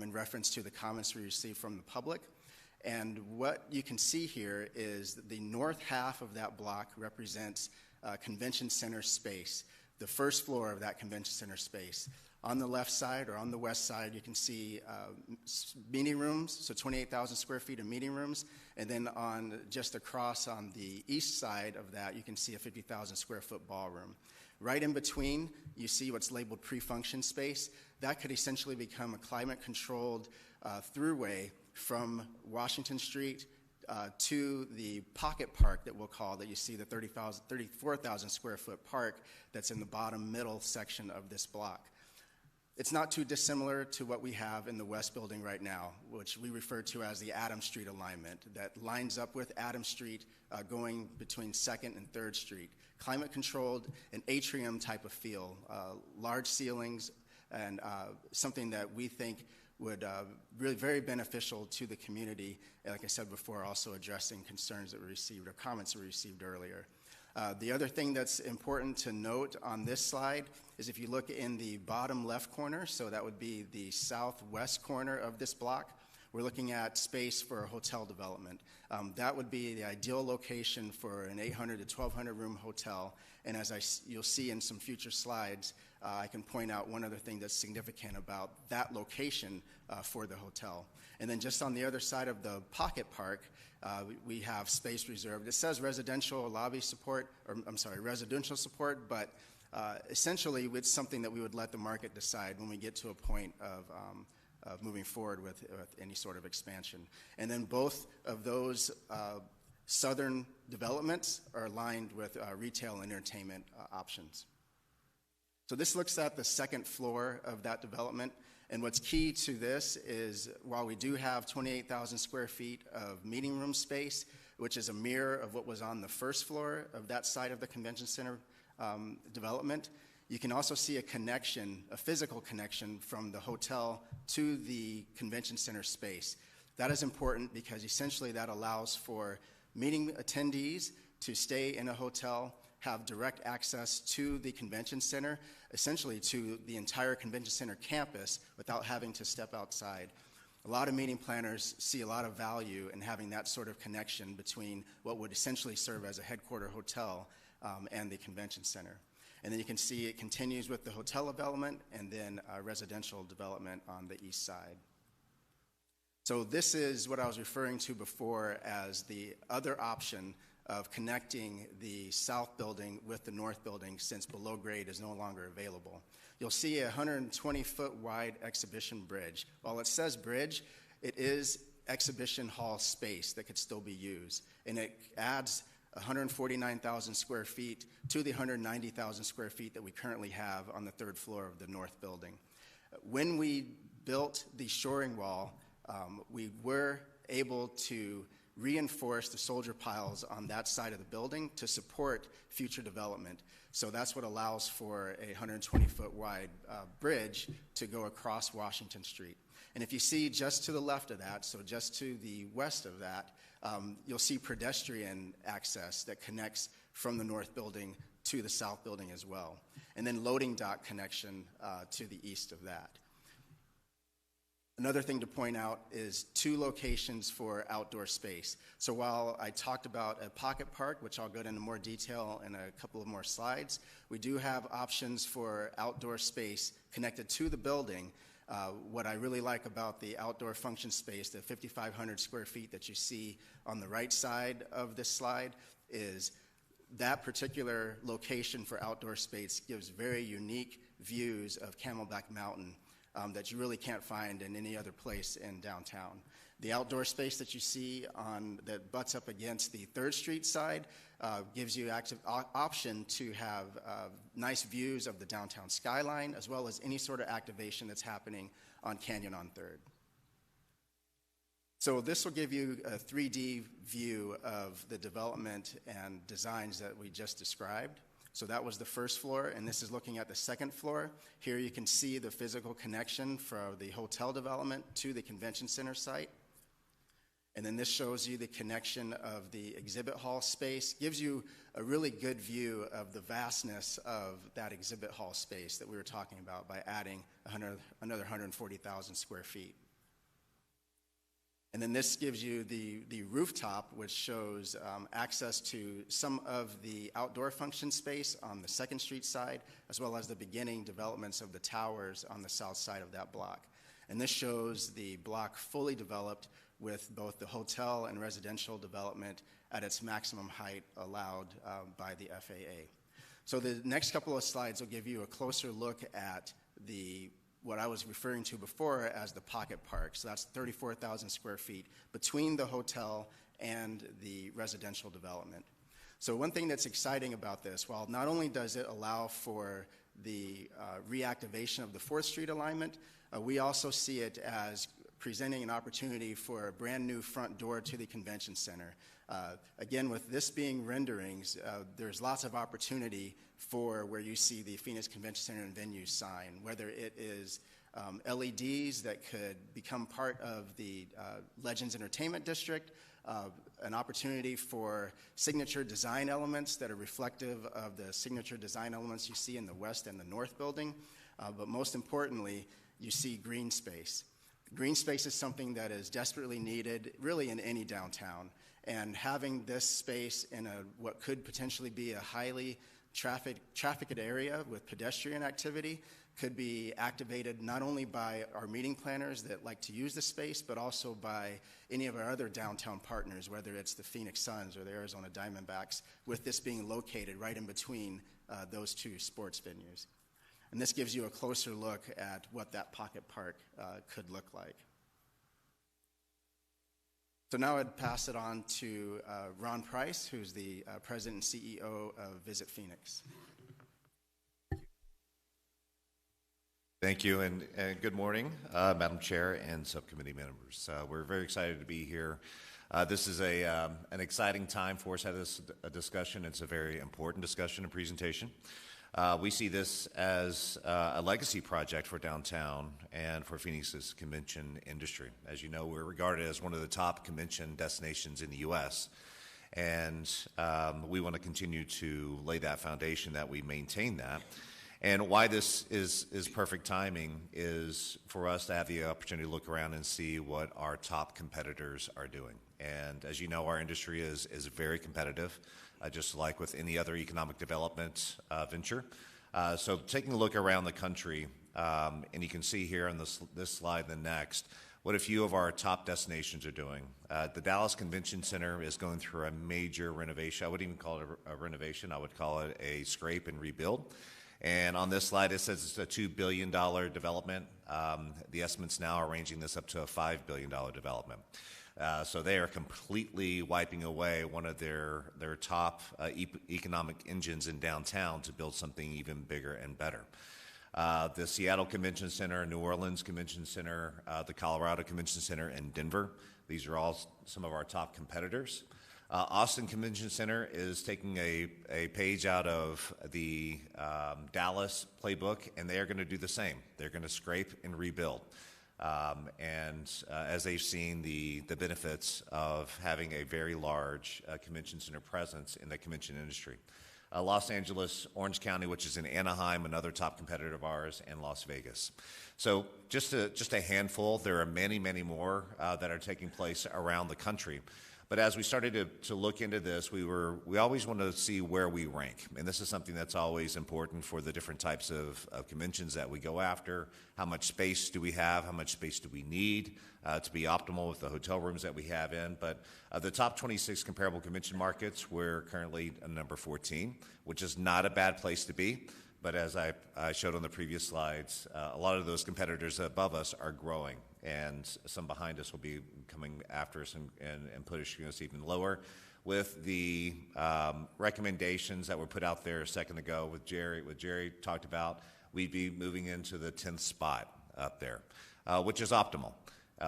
in reference to the comments we received from the public. And what you can see here is the north half of that block represents convention center space, the first floor of that convention center space. On the left side or on the west side, you can see meeting rooms, so 28,000 square feet of meeting rooms. And then on just across on the east side of that, you can see a 50,000 square foot ballroom. Right in between, you see what's labeled pre-function space. That could essentially become a climate-controlled throughway from Washington Street to the pocket park that we'll call, that you see the 34,000 square foot park that's in the bottom middle section of this block. It's not too dissimilar to what we have in the west building right now, which we refer to as the Adams Street alignment, that lines up with Adams Street going between 2nd and 3rd Street. Climate controlled, an atrium type of feel, large ceilings, and something that we think would really very beneficial to the community. And like I said before, also addressing concerns that we received or comments that we received earlier. The other thing that's important to note on this slide is if you look in the bottom left corner, so that would be the southwest corner of this block, we're looking at space for a hotel development. That would be the ideal location for an 800 to 1,200 room hotel. And as you'll see in some future slides, I can point out one other thing that's significant about that location for the hotel. And then just on the other side of the pocket park, we have space reserved. It says residential lobby support, or I'm sorry, residential support, but essentially it's something that we would let the market decide when we get to a point of moving forward with any sort of expansion. And then both of those southern developments are aligned with retail and entertainment options. So this looks at the second floor of that development. And what's key to this is while we do have 28,000 square feet of meeting room space, which is a mirror of what was on the first floor of that side of the convention center development, you can also see a connection, a physical connection from the hotel to the convention center space. That is important because essentially that allows for meeting attendees to stay in a hotel, have direct access to the convention center, essentially to the entire convention center campus without having to step outside. A lot of meeting planners see a lot of value in having that sort of connection between what would essentially serve as a headquarter hotel and the convention center. And then you can see it continues with the hotel development and then residential development on the east side. So this is what I was referring to before as the other option of connecting the south building with the north building, since below grade is no longer available. You'll see a 120-foot wide exhibition bridge. While it says bridge, it is exhibition hall space that could still be used. And it adds 149,000 square feet to the 190,000 square feet that we currently have on the third floor of the north building. When we built the shoring wall, we were able to reinforce the soldier piles on that side of the building to support future development. So that's what allows for a 120-foot wide bridge to go across Washington Street. And if you see just to the left of that, so just to the west of that, you'll see pedestrian access that connects from the north building to the south building as well. And then loading dock connection to the east of that. Another thing to point out is 2 locations for outdoor space. So while I talked about a pocket park, which I'll go into more detail in a couple of more slides, we do have options for outdoor space connected to the building. What I really like about the outdoor function space, the 5,500 square feet that you see on the right side of this slide, is that particular location for outdoor space gives very unique views of Camelback Mountain that you really can't find in any other place in downtown. The outdoor space that you see that butts up against the 3rd Street side gives you option to have nice views of the downtown skyline, as well as any sort of activation that's happening on Canyon on 3rd. So this will give you a 3D view of the development and designs that we just described. So that was the first floor, and this is looking at the second floor. Here you can see the physical connection from the hotel development to the convention center site. And then this shows you the connection of the exhibit hall space, gives you a really good view of the vastness of that exhibit hall space that we were talking about by adding another 140,000 square feet. And then this gives you the rooftop, which shows access to some of the outdoor function space on the 2nd Street side, as well as the beginning developments of the towers on the south side of that block. And this shows the block fully developed with both the hotel and residential development at its maximum height allowed by the FAA. So the next couple of slides will give you a closer look at what I was referring to before as the pocket park. So that's 34,000 square feet between the hotel and the residential development. So one thing that's exciting about this, while not only does it allow for the reactivation of the 4th Street alignment, we also see it as presenting an opportunity for a brand new front door to the convention center. Again, with this being renderings, there's lots of opportunity for where you see the Phoenix Convention Center and Venue sign, whether it is LEDs that could become part of the Legends Entertainment District, an opportunity for signature design elements that are reflective of the signature design elements you see in the west and the north building, but most importantly, you see green space. Green space is something that is desperately needed really in any downtown, and having this space in what could potentially be a highly trafficked area with pedestrian activity could be activated not only by our meeting planners that like to use the space, but also by any of our other downtown partners, whether it's the Phoenix Suns or the Arizona Diamondbacks, with this being located right in between those 2 sports venues. And this gives you a closer look at what that pocket park could look like. So now I'd pass it on to Ron Price, who's the president and CEO of Visit Phoenix. Thank you, and good morning, Madam Chair and subcommittee members. We're very excited to be here. This is an exciting time for us to have this discussion. It's a very important discussion and presentation. We see this as a legacy project for downtown and for Phoenix's convention industry. As you know, we're regarded as one of the top convention destinations in the U.S., and we want to continue to lay that foundation, that we maintain that. And why this is perfect timing is for us to have the opportunity to look around and see what our top competitors are doing. And as you know, our industry is very competitive, just like with any other economic development venture. So taking a look around the country, and you can see here on this slide and the next, what a few of our top destinations are doing. The Dallas Convention Center is going through a major renovation. I wouldn't even call it a renovation. I would call it a scrape and rebuild. And on this slide, it says it's a $2 billion development. The estimates now are ranging this up to a $5 billion development. So they are completely wiping away one of their top economic engines in downtown to build something even bigger and better. The Seattle Convention Center, New Orleans Convention Center, the Colorado Convention Center, and Denver. These are all some of our top competitors. Austin Convention Center is taking a page out of the Dallas playbook, and they are going to do the same. They're going to scrape and rebuild. As they've seen the benefits of having a very large convention center presence in the convention industry. Los Angeles, Orange County, which is in Anaheim, another top competitor of ours, and Las Vegas. So just a handful. There are many, many more that are taking place around the country. But as we started to look into this, we always want to see where we rank. And this is something that's always important for the different types of conventions that we go after. How much space do we have? How much space do we need to be optimal with the hotel rooms that we have in? But the top 26 comparable convention markets, we're currently number 14, which is not a bad place to be. But as I showed on the previous slides, a lot of those competitors above us are growing, and some behind us will be coming after us and pushing us even lower. With the recommendations that were put out there a second ago, what Jerry talked about, we'd be moving into the 10th spot up there, which is optimal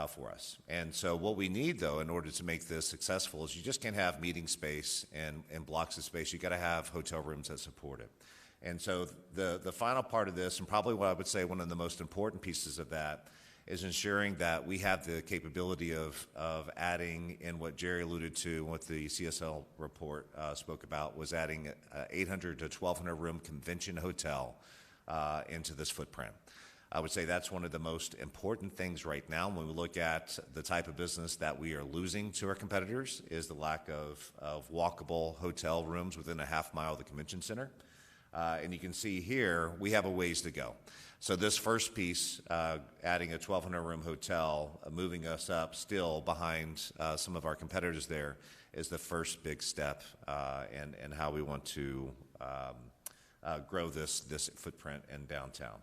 for us. And so what we need, though, in order to make this successful is you just can't have meeting space and blocks of space. You got to have hotel rooms that support it. And so the final part of this, and probably what I would say one of the most important pieces of that, is ensuring that we have the capability of adding, in what Jerry alluded to, what the CSL report spoke about, was adding 800 to 1,200 room convention hotel into this footprint. I would say that's one of the most important things right now when we look at the type of business that we are losing to our competitors, is the lack of walkable hotel rooms within a half mile of the convention center. And you can see here, we have a ways to go. So this first piece, adding a 1,200 room hotel, moving us up still behind some of our competitors there, is the first big step in how we want to grow this footprint in downtown.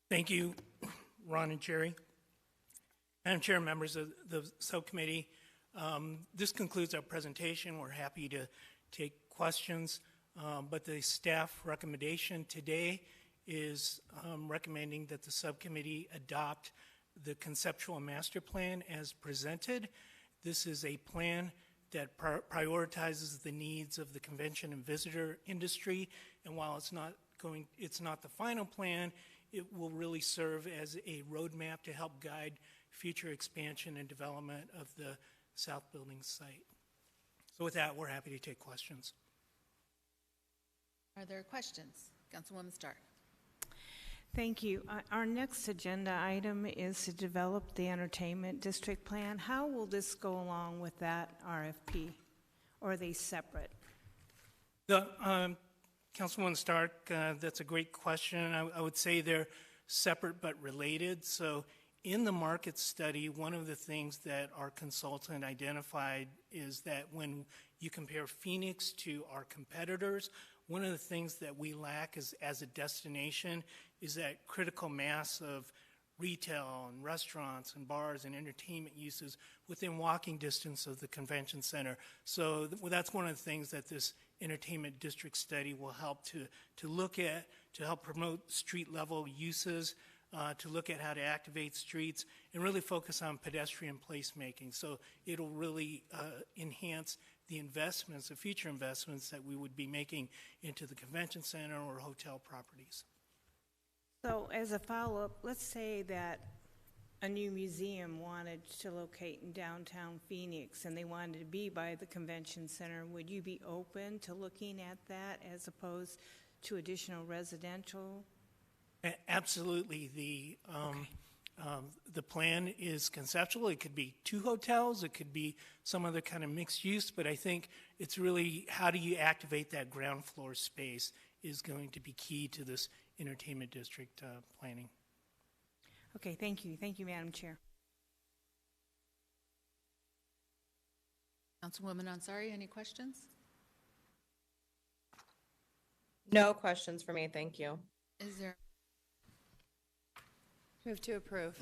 Thank you, Ron and Jerry. Madam Chair, members of the subcommittee, this concludes our presentation. We're happy to take questions, but the staff recommendation today is recommending that the subcommittee adopt the conceptual master plan as presented. This is a plan that prioritizes the needs of the convention and visitor industry, and while it's not the final plan, it will really serve as a roadmap to help guide future expansion and development of the South Building site. So with that, we're happy to take questions. Are there questions? Councilwoman Stark. Thank you. Our next agenda item is to develop the entertainment district plan. How will this go along with that RFP? Or are they separate? Councilwoman Stark, that's a great question. I would say they're separate but related. So in the market study, one of the things that our consultant identified is that when you compare Phoenix to our competitors, one of the things that we lack as a destination is that critical mass of retail and restaurants and bars and entertainment uses within walking distance of the convention center. So that's one of the things that this entertainment district study will help to look at, to help promote street level uses, to look at how to activate streets and really focus on pedestrian placemaking. So it'll really enhance the investments, the future investments that we would be making into the convention center or hotel properties. So as a follow-up, let's say that a new museum wanted to locate in downtown Phoenix and they wanted to be by the convention center, would you be open to looking at that as opposed to additional residential? Absolutely. The plan is conceptual. It could be 2 hotels. It could be some other kind of mixed use. But I think it's really how do you activate that ground floor space is going to be key to this entertainment district planning. Okay, thank you. Thank you, Madam Chair. Councilwoman Ansari, any questions? No questions for me, thank you. Is there? Move to approve.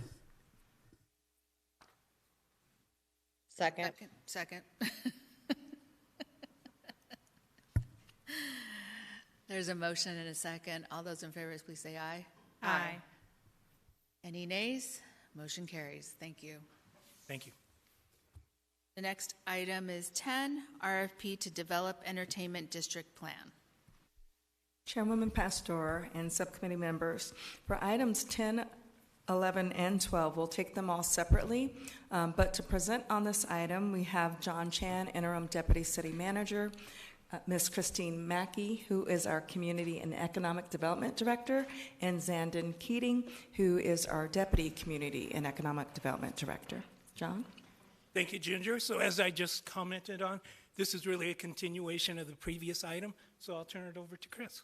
Second. Second. There's a motion and a second. All those in favor, please say aye. Aye. Any nays? Motion carries. Thank you. Thank you. The next item is 10, RFP to develop entertainment district plan. Chairwoman Pastor and subcommittee members, for items 10, 11, and 12, we'll take them all separately, but to present on this item, we have John Chan, Interim Deputy City Manager, Ms. Christine Mackey, who is our Community and Economic Development Director, and Zandon Keating, who is our Deputy Community and Economic Development Director. John? Thank you, Ginger. So as I just commented on, this is really a continuation of the previous item, so I'll turn it over to Chris.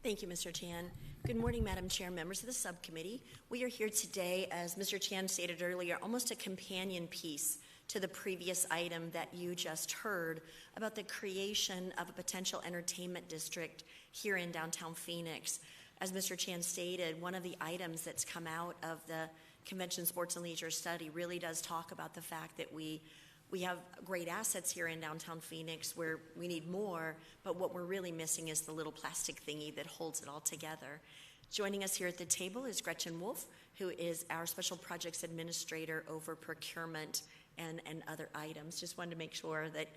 Thank you, Mr. Chan. Good morning, Madam Chair, members of the subcommittee. We are here today, as Mr. Chan stated earlier, almost a companion piece to the previous item that you just heard about the creation of a potential entertainment district here in downtown Phoenix. As Mr. Chan stated, one of the items that's come out of the Convention Sports and Leisure Study really does talk about the fact that we have great assets here in downtown Phoenix where we need more, but what we're really missing is the little plastic thingy that holds it all together. Joining us here at the table is Gretchen Wolf, who is our Special Projects Administrator over procurement and other items. Just wanted to make sure that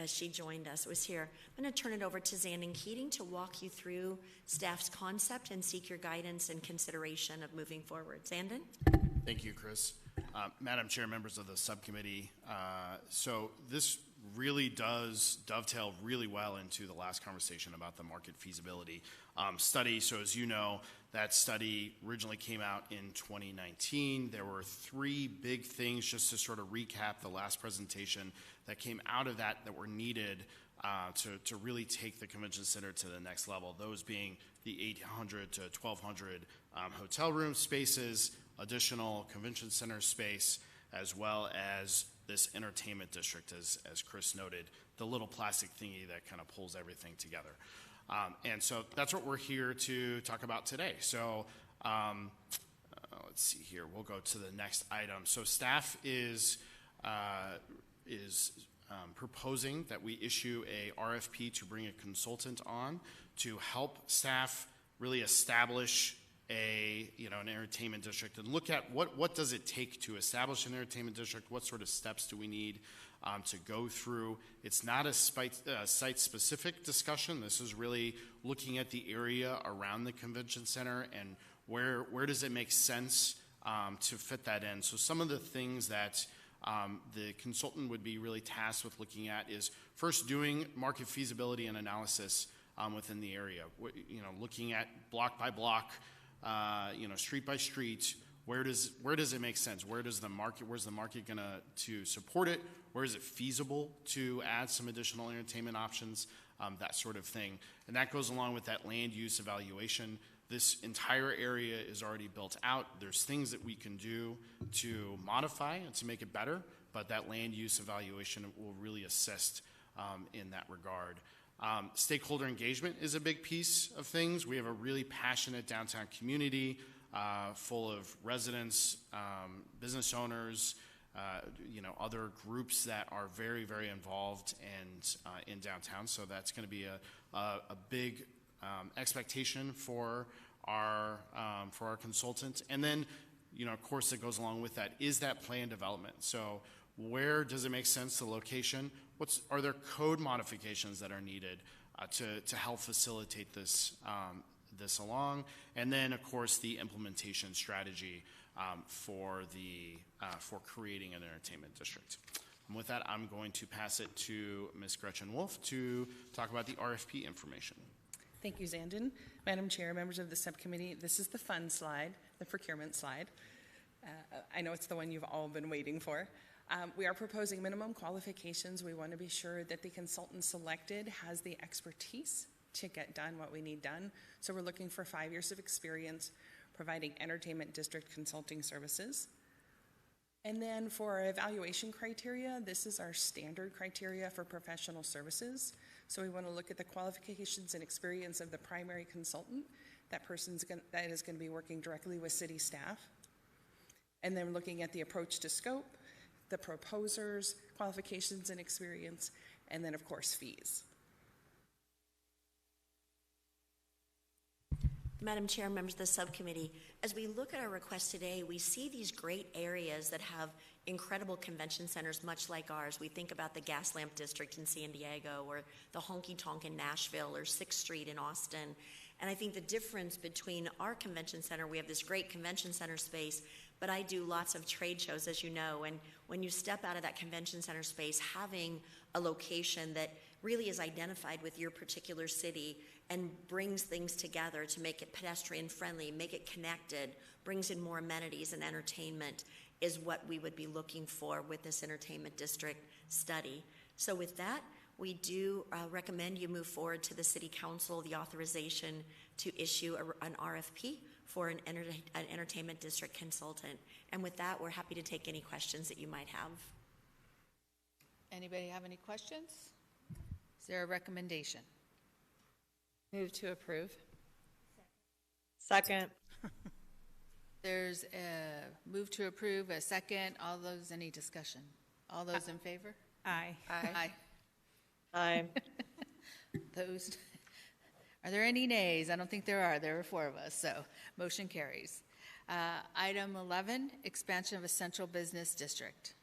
she joined us, was here. I'm going to turn it over to Zandon Keating to walk you through staff's concept and seek your guidance and consideration of moving forward. Zandon? Thank you, Chris. Madam Chair, members of the subcommittee, so this really does dovetail really well into the last conversation about the market feasibility study. So as you know, that study originally came out in 2019. There were 3 big things, just to sort of recap the last presentation, that came out of that were needed to really take the convention center to the next level. Those being the 800 to 1,200 hotel room spaces, additional convention center space, as well as this entertainment district, as Chris noted, the little plastic thingy that kind of pulls everything together. And so that's what we're here to talk about today. So let's see here. We'll go to the next item. So staff is proposing that we issue a RFP to bring a consultant on to help staff really establish an entertainment district and look at what does it take to establish an entertainment district, what sort of steps do we need to go through. It's not a site-specific discussion. This is really looking at the area around the convention center and where does it make sense to fit that in. So some of the things that the consultant would be really tasked with looking at is first doing market feasibility and analysis within the area, looking at block by block, street by street, where does it make sense? Where's the market going to support it? Where is it feasible to add some additional entertainment options? That sort of thing. And that goes along with that land use evaluation. This entire area is already built out. There's things that we can do to modify and to make it better, but that land use evaluation will really assist in that regard. Stakeholder engagement is a big piece of things. We have a really passionate downtown community full of residents, business owners, other groups that are very, very involved and in downtown. So that's going to be a big expectation for our consultant. And then, of course, that goes along with that is that plan development. So where does it make sense, the location? Are there code modifications that are needed to help facilitate this this along. And then, of course, the implementation strategy for creating an entertainment district. And with that, I'm going to pass it to Ms. Gretchen Wolf to talk about the RFP information. Thank you, Zandon. Madam Chair, members of the subcommittee, this is the fun slide, the procurement slide. I know it's the one you've all been waiting for. We are proposing minimum qualifications. We want to be sure that the consultant selected has the expertise to get done what we need done. So we're looking for 5 years of experience providing entertainment district consulting services. And then for our evaluation criteria, this is our standard criteria for professional services. So we want to look at the qualifications and experience of the primary consultant. That is going to be working directly with city staff. And then looking at the approach to scope, the proposers, qualifications and experience, and then of course fees. Madam Chair, members of the subcommittee, as we look at our request today, we see these great areas that have incredible convention centers much like ours. We think about the Gas Lamp District in San Diego, or the Honky Tonk in Nashville, or 6th Street in Austin. And I think the difference between our convention center, we have this great convention center space, but I do lots of trade shows, as you know, and when you step out of that convention center space, having a location that really is identified with your particular city and brings things together to make it pedestrian friendly, make it connected, brings in more amenities and entertainment is what we would be looking for with this entertainment district study. So with that, we do recommend you move forward to the City Council the authorization to issue an RFP for an entertainment district consultant. And with that, we're happy to take any questions that you might have. Anybody have any questions? Is there a recommendation? Move to approve. Second. There's a move to approve, a second. All those, any discussion? All those in favor? Aye. Aye. Aye. Those, are there any nays? I don't think there are. There are 4 of us, so motion carries. Item 11, expansion of a central business district.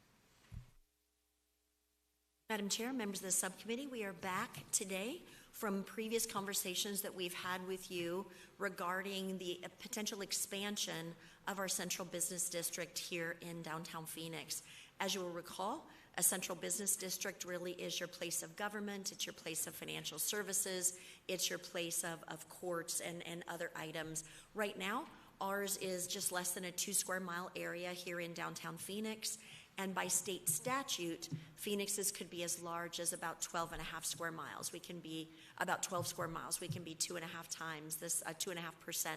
Madam Chair, members of the subcommittee, we are back today from previous conversations that we've had with you regarding the potential expansion of our central business district here in downtown Phoenix. As you will recall, a central business district really is your place of government, it's your place of financial services, it's your place of courts and other items. Right now, ours is just less than a 2 square mile area here in downtown Phoenix. And by state statute, Phoenix's could be as large as about 12.5 square miles. We can be about 12 square miles. We can be 2.5 times this, 2.5%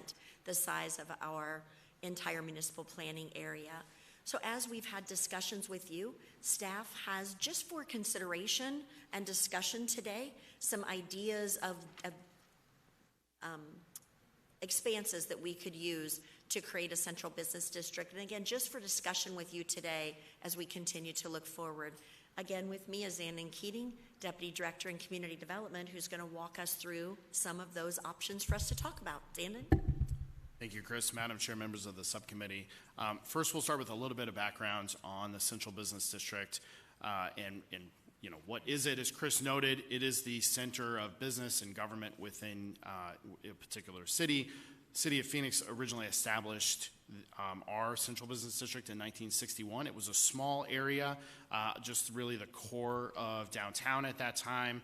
the size of our entire municipal planning area. So as we've had discussions with you, staff has, just for consideration and discussion today, some ideas of expanses that we could use to create a central business district. And again, just for discussion with you today as we continue to look forward. Again, with me is Zandon Keating, Deputy Director in Community Development, who's going to walk us through some of those options for us to talk about. Zandon? Thank you, Chris. Madam Chair, members of the subcommittee. First, we'll start with a little bit of background on the Central Business District and you know, what is it? As Chris noted, it is the center of business and government within a particular city. City of Phoenix originally established our Central Business District in 1961. It was a small area, just really the core of downtown at that time.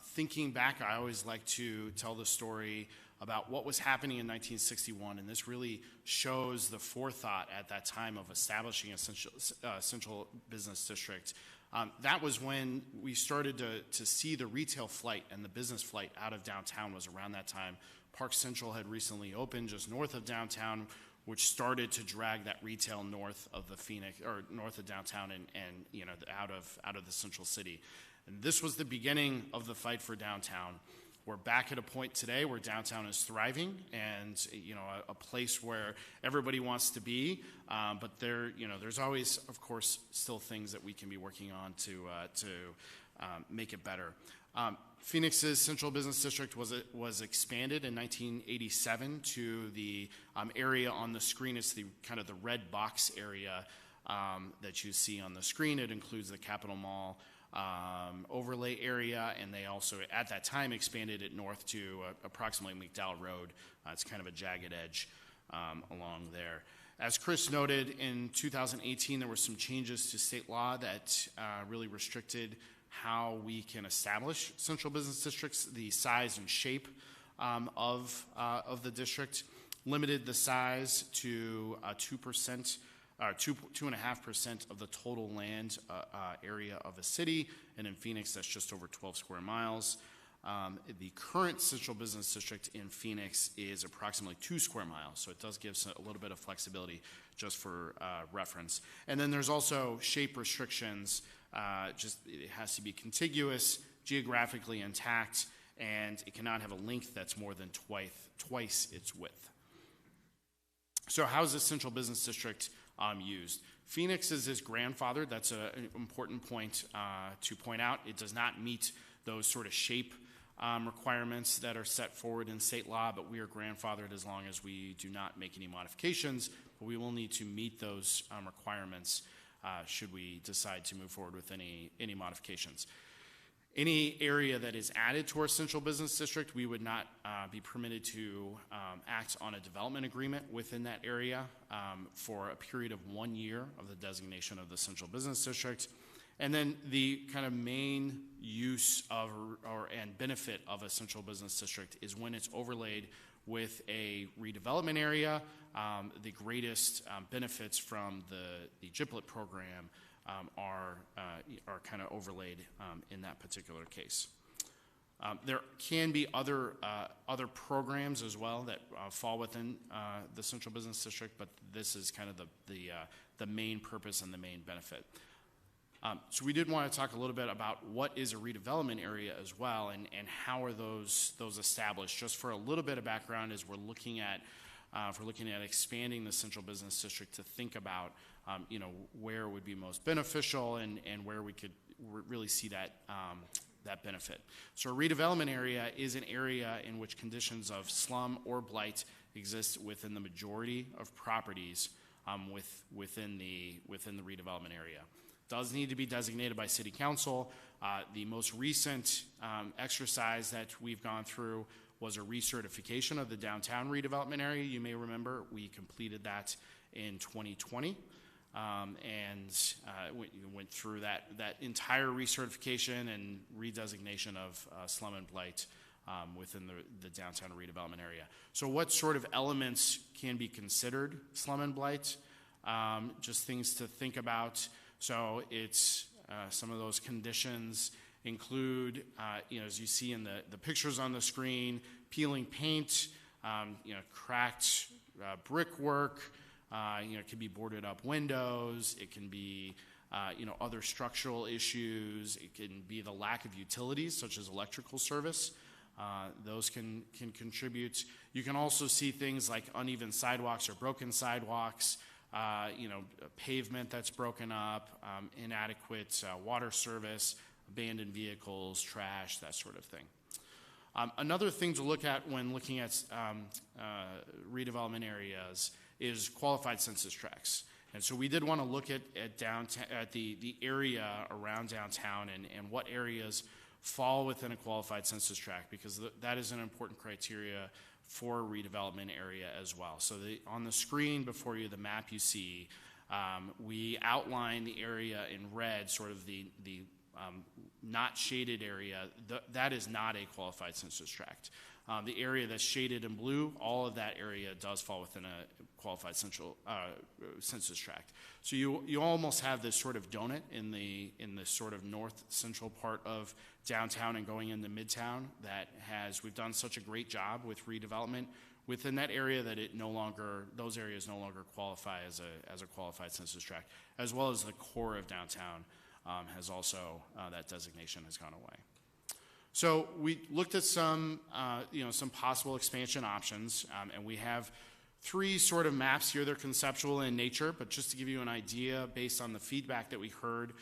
Thinking back, I always like to tell the story about what was happening in 1961, and this really shows the forethought at that time of establishing a central business district. That was when we started to see the retail flight and the business flight out of downtown. Was around that time. Park Central had recently opened just north of downtown, which started to drag that retail north of the Phoenix, or north of downtown, and you know, out of the central city. And this was the beginning of the fight for downtown. We're back at a point today where downtown is thriving, and you know, a place where everybody wants to be. But there's always, of course, still things that we can be working on to make it better. Phoenix's Central Business District was expanded in 1987 to the area on the screen. It's the kind of the red box area that you see on the screen. It includes the Capitol Mall, overlay area, and they also at that time expanded it north to approximately McDowell Road. It's kind of a jagged edge along there. As Chris noted, in 2018 there were some changes to state law that really restricted how we can establish central business districts. The size and shape of the district limited the size to 2%, 2.5% of the total land area of a city, and in Phoenix that's just over 12 square miles. The current central business district in Phoenix is approximately 2 square miles, so it does give us a little bit of flexibility just for reference. And then there's also shape restrictions. Just it has to be contiguous, geographically intact, and it cannot have a length that's more than twice its width. So how is this central business district used? Phoenix is grandfathered. That's an important point to point out. It does not meet those sort of shape requirements that are set forward in state law, but we are grandfathered as long as we do not make any modifications. But we will need to meet those requirements should we decide to move forward with any modifications. Any area that is added to our central business district, we would not be permitted to act on a development agreement within that area for a period of 1 year of the designation of the central business district. And then the kind of main use of and benefit of a central business district is when it's overlaid with a redevelopment area. The greatest benefits from the GIPLET program are kind of overlaid in that particular case. There can be other programs as well that fall within the central business district, but this is kind of the main purpose and the main benefit. So we did want to talk a little bit about what is a redevelopment area as well, and how are those established. Just for a little bit of background, as we're looking at expanding the central business district, to think about where it would be most beneficial and where we could really see that benefit. So a redevelopment area is an area in which conditions of slum or blight exist within the majority of properties within the redevelopment area. Does need to be designated by City Council. The most recent exercise that we've gone through was a recertification of the downtown redevelopment area. You may remember we completed that in 2020, and went through that entire recertification and redesignation of slum and blight within the downtown redevelopment area. So what sort of elements can be considered slum and blight? Just things to think about. So it's some of those conditions include, as you see in the pictures on the screen, peeling paint, cracked brickwork. It can be boarded up windows. It can be, other structural issues. It can be the lack of utilities, such as electrical service. Those can contribute. You can also see things like uneven sidewalks or broken sidewalks. Pavement that's broken up, inadequate water service, abandoned vehicles, trash, that sort of thing. Another thing to look at when looking at redevelopment areas is qualified census tracts. And so we did want to look at downtown, at the area around downtown, and what areas fall within a qualified census tract, because that is an important criteria for a redevelopment area as well. So on the screen before you, the map you see, we outline the area in red, sort of the not shaded area. That is not a qualified census tract. The area that's shaded in blue, all of that area does fall within a qualified census tract. So you almost have this sort of donut in the sort of north central part of downtown and going into Midtown we've done such a great job with redevelopment within that area that those areas no longer qualify as a qualified census tract, as well as the core of downtown has also, that designation has gone away. So we looked at some possible expansion options, and we have 3 sort of maps here. They're conceptual in nature, but just to give you an idea based on the feedback that we heard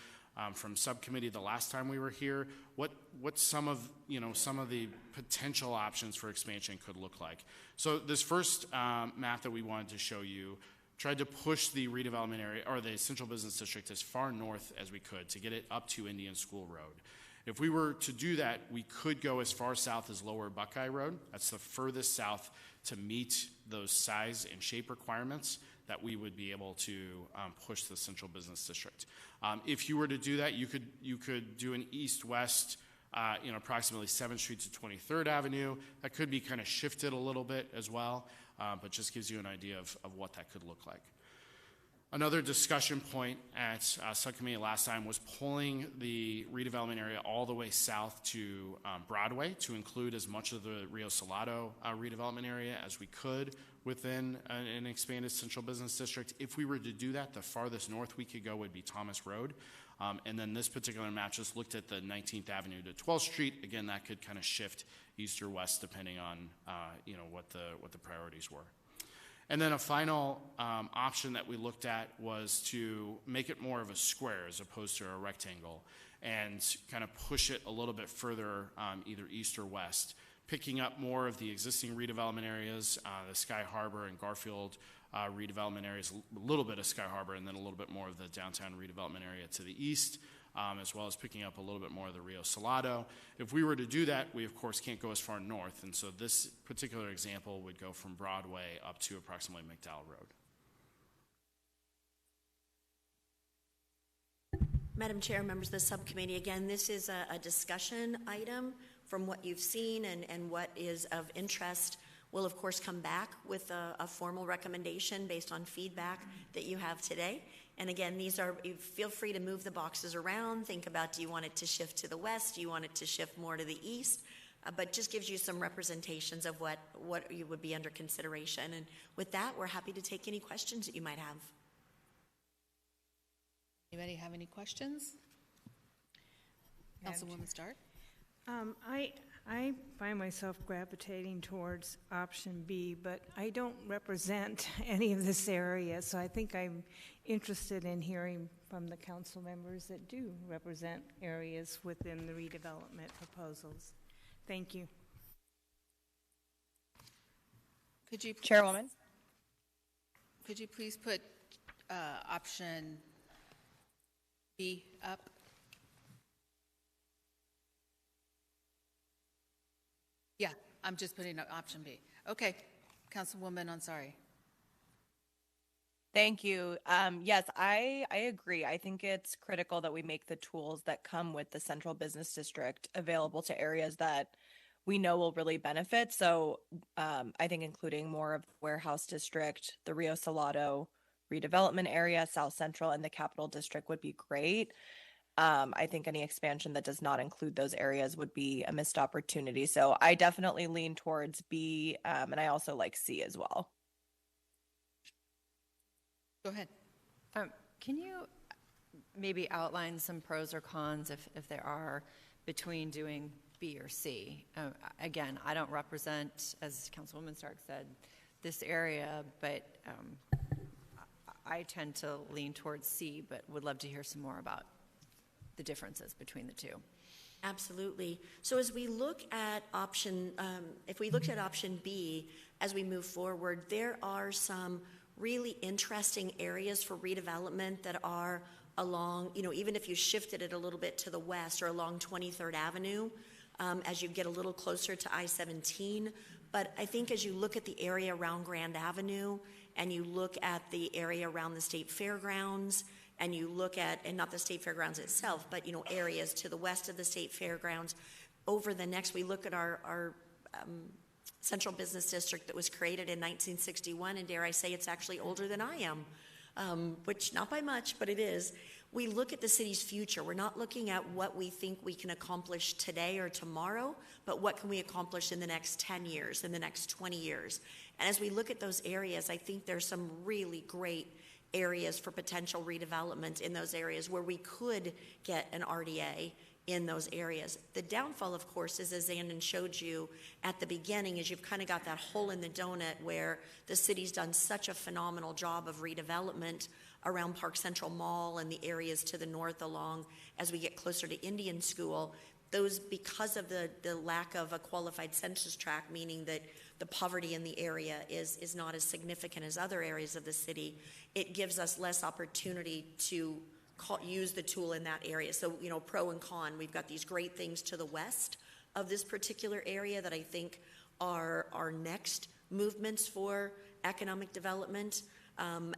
from subcommittee the last time we were here, what some of the potential options for expansion could look like. So this first map that we wanted to show you tried to push the redevelopment area or the central business district as far north as we could to get it up to Indian School Road. If we were to do that, we could go as far south as Lower Buckeye Road. That's the furthest south to meet those size and shape requirements that we would be able to push the central business district. If you were to do that, you could do an east-west, approximately 7th Street to 23rd Avenue. That could be kind of shifted a little bit as well, but just gives you an idea of what that could look like. Another discussion point at subcommittee last time was pulling the redevelopment area all the way south to Broadway to include as much of the Rio Salado redevelopment area as we could within an expanded central business district. If we were to do that, the farthest north we could go would be Thomas Road. And then this particular map just looked at the 19th Avenue to 12th Street. Again, that could kind of shift east or west depending on what the priorities were. And then a final option that we looked at was to make it more of a square as opposed to a rectangle and kind of push it a little bit further either east or west, picking up more of the existing redevelopment areas, the Sky Harbor and Garfield redevelopment areas, a little bit of Sky Harbor, and then a little bit more of the downtown redevelopment area to the east, as well as picking up a little bit more of the Rio Salado. If we were to do that, we of course can't go as far north, and so this particular example would go from Broadway up to approximately McDowell Road. Madam Chair, members of the subcommittee, again, this is a discussion item from what you've seen and what is of interest. We'll, of course, come back with a formal recommendation based on feedback that you have today. And again, feel free to move the boxes around. Think about, do you want it to shift to the west? Do you want it to shift more to the east? But just gives you some representations of what you would be under consideration. And with that, we're happy to take any questions that you might have. Anybody have any questions? Councilwoman Stark? I find myself gravitating towards option B, but I don't represent any of this area, so I think I'm interested in hearing from the council members that do represent areas within the redevelopment proposals. Thank you. Could you, Chairwoman? Could you please put option B up? Yeah, I'm just putting up option B. Okay, Councilwoman Ansari. Thank you. Yes, I agree. I think it's critical that we make the tools that come with the central business district available to areas that we know will really benefit. So I think including more of the warehouse district, the Rio Salado redevelopment area, South Central, and the Capital District would be great. I think any expansion that does not include those areas would be a missed opportunity. So I definitely lean towards B, and I also like C as well. Go ahead. Can you maybe outline some pros or cons, if there are, between doing B or C? Again, I don't represent, as Councilwoman Stark said, this area, but I tend to lean towards C, but would love to hear some more about the differences between the two. Absolutely. So as we look at option, if we looked at option B as we move forward, there are some really interesting areas for redevelopment that are along, even if you shifted it a little bit to the west or along 23rd Avenue, as you get a little closer to I-17. But I think as you look at the area around Grand Avenue and you look at the area around the State Fairgrounds, and you look at, and not the State Fairgrounds itself, but areas to the west of the State Fairgrounds. Over the next, we look at our central business district that was created in 1961, and dare I say it's actually older than I am, which not by much, but it is. We look at the city's future. We're not looking at what we think we can accomplish today or tomorrow, but what can we accomplish in the next 10 years, in the next 20 years. And as we look at those areas, I think there's some really great areas for potential redevelopment in those areas where we could get an RDA in those areas. The downfall, of course, is, as Zandon showed you at the beginning, is you've kind of got that hole in the donut where the city's done such a phenomenal job of redevelopment around Park Central Mall and the areas to the north along as we get closer to Indian School. those, because of the lack of a qualified census tract, meaning that the poverty in the area is not as significant as other areas of the city, it gives us less opportunity to use the tool in that area. So, you know, pro and con, we've got these great things to the west of this particular area that I think are our next movements for economic development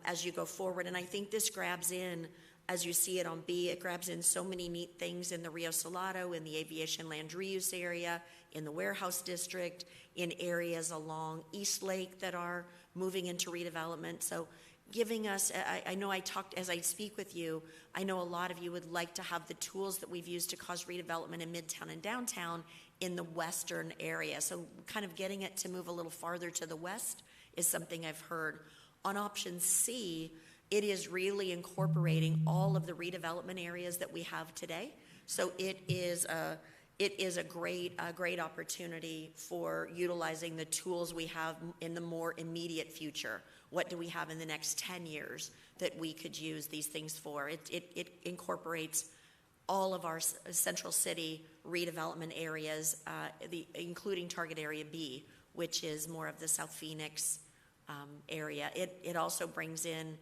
as you go forward. And I think this grabs in, as you see it on B, it grabs in so many neat things in the Rio Salado, in the aviation land reuse area, in the warehouse district, in areas along East Lake that are moving into redevelopment. So giving us, I know as I speak with you, I know a lot of you would like to have the tools that we've used to cause redevelopment in Midtown and downtown in the western area. So kind of getting it to move a little farther to the west is something I've heard. On option C, it is really incorporating all of the redevelopment areas that we have today. So it is a great opportunity for utilizing the tools we have in the more immediate future. What do we have in the next 10 years that we could use these things for? It incorporates all of our central city redevelopment areas, including Target Area B, which is more of the South Phoenix area. It also brings in,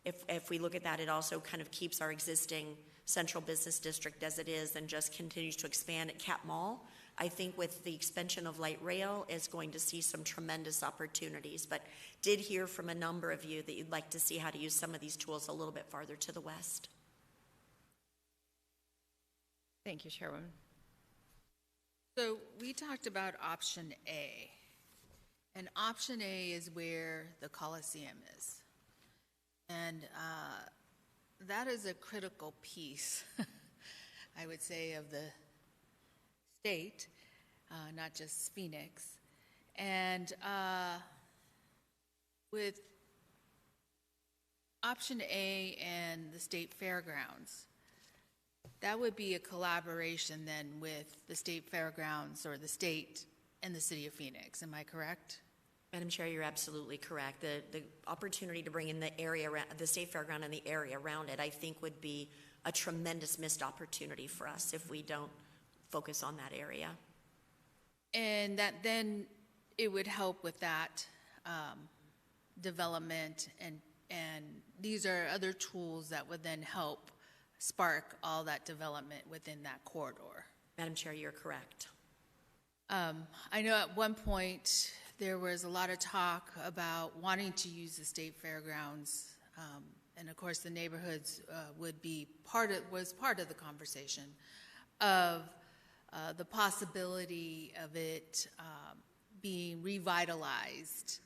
if we look at that, it also kind of keeps our existing central business district as it is and just continues to expand at Cap Mall. I think with the expansion of light rail is going to see some tremendous opportunities, but did hear from a number of you that you'd like to see how to use some of these tools a little bit farther to the west. Thank you, Chairwoman. So we talked about option A, and option A is where the Coliseum is. And that is a critical piece, I would say, of the state, not just Phoenix. And with option A and the state fairgrounds, that would be a collaboration then with the state fairgrounds or the state and the city of Phoenix. Am I correct? Madam Chair, you're absolutely correct. The opportunity to bring in the area, the state fairground and the area around it, I think would be a tremendous missed opportunity for us if we don't focus on that area. And that then it would help with that development, and these are other tools that would then help spark all that development within that corridor. Madam Chair, you're correct. I know at one point there was a lot of talk about wanting to use the state fairgrounds, and of course the neighborhoods was part of the conversation of the possibility of it being revitalized.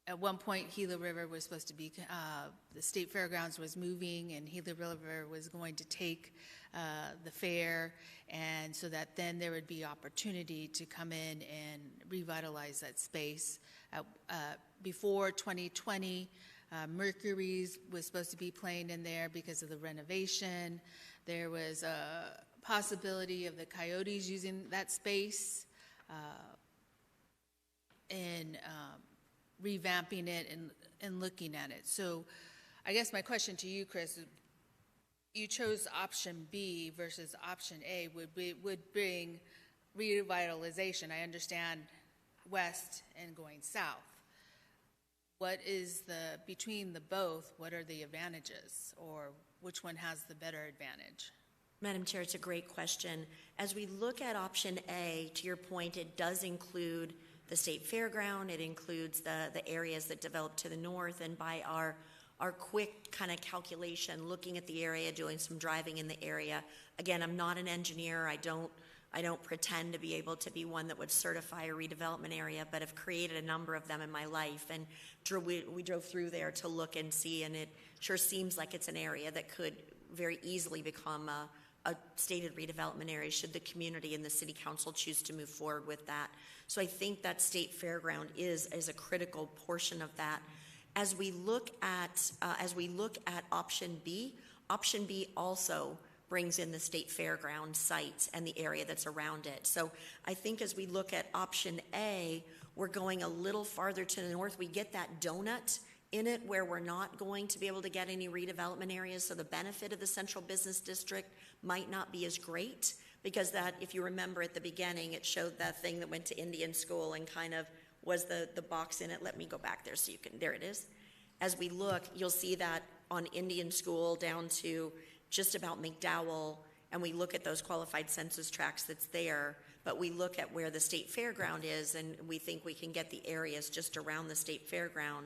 At one point, Gila River was supposed to be, the state fairgrounds was moving, and Gila River was going to take the fair, and so that then there would be opportunity to come in and revitalize that space. Before 2020, Mercury's was supposed to be playing in there because of the renovation. There was a possibility of the Coyotes using that space and revamping it and looking at it. So I guess my question to you, Chris, you chose option B versus option A would bring revitalization. I understand west and going south. What is between the both, what are the advantages, or which one has the better advantage? Madam Chair, it's a great question. As we look at option A, to your point, it does include the state fairground, it includes the areas that develop to the north, and by our quick kind of calculation, looking at the area, doing some driving in the area. Again, I'm not an engineer. I don't pretend to be able to be one that would certify a redevelopment area, but I've created a number of them in my life, and we drove through there to look and see, and it sure seems like it's an area that could very easily become a stated redevelopment area should the community and the city council choose to move forward with that. So I think that state fairground is a critical portion of that. As we look at option B also brings in the state fairground sites and the area that's around it. So I think as we look at option A, we're going a little farther to the north. We get that donut in it where we're not going to be able to get any redevelopment areas, so the benefit of the central business district might not be as great, because that, if you remember at the beginning, it showed that thing that went to Indian school and kind of was the box in it. Let me go back there so you can, there it is. As we look, you'll see that on Indian school down to just about McDowell, and we look at those qualified census tracts that's there, but we look at where the state fairground is, and we think we can get the areas just around the state fairground.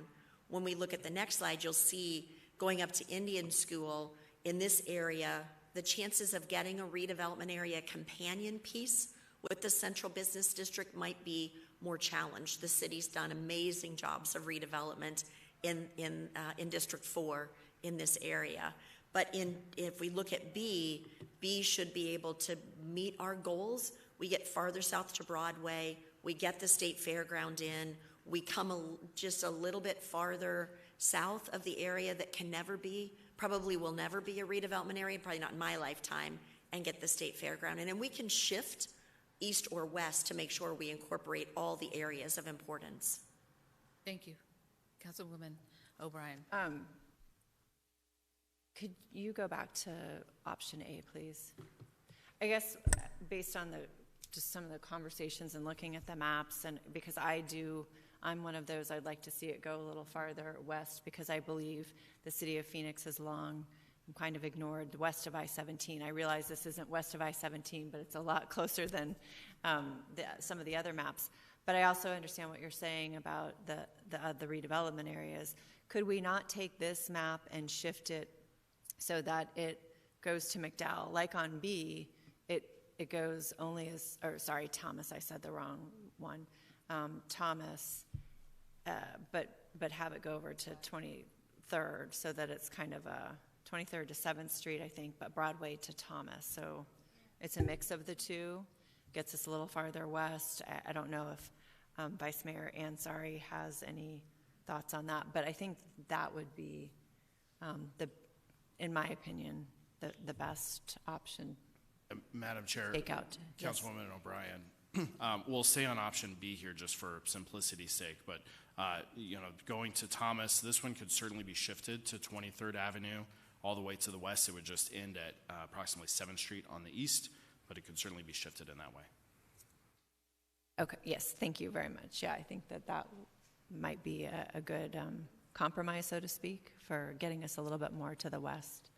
When we look at the next slide, you'll see going up to Indian school in this area, the chances of getting a redevelopment area companion piece with the central business district might be more challenged. The city's done amazing jobs of redevelopment in District 4 in this area. But if we look at B should be able to meet our goals. We get farther south to Broadway, we get the state fairground in, we come just a little bit farther south of the area that can never be, probably will never be a redevelopment area, probably not in my lifetime, and get the state fairground in. And we can shift east or west to make sure we incorporate all the areas of importance. Thank you. Councilwoman O'Brien. Could you go back to option A, please? I guess based on just some of the conversations and looking at the maps, and because I'm one of those, I'd like to see it go a little farther west, because I believe the city of Phoenix has long kind of ignored the west of I-17. I realize this isn't west of I-17, but it's a lot closer than some of the other maps. But I also understand what you're saying about the redevelopment areas. Could we not take this map and shift it so that it goes to McDowell? Like on B, it goes only as, or sorry, Thomas, I said the wrong one. Thomas, but have it go over to 23rd, so that it's kind of a 23rd to 7th Street, I think, but Broadway to Thomas. So it's a mix of the two, gets us a little farther west. I don't know if Vice Mayor Ansari has any thoughts on that, but I think that would be, in my opinion, the best option. Madam Chair, Take out. Councilwoman O'Brien, we'll stay on option B here just for simplicity's sake, but going to Thomas, this one could certainly be shifted to 23rd Avenue all the way to the west. It would just end at approximately 7th Street on the east, but it could certainly be shifted in that way. Okay, yes, thank you very much. Yeah, I think that might be a good compromise, so to speak, for getting us a little bit more to the west.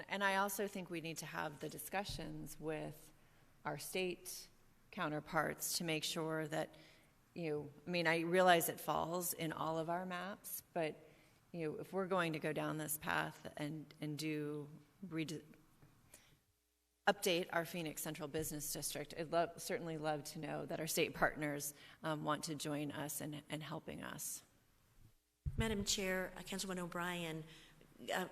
And I also think we need to have the discussions with our state counterparts to make sure that, I realize it falls in all of our maps, but, if we're going to go down this path and update our Phoenix Central Business District, I'd certainly love to know that our state partners want to join us in helping us. Madam Chair, Councilwoman O'Brien,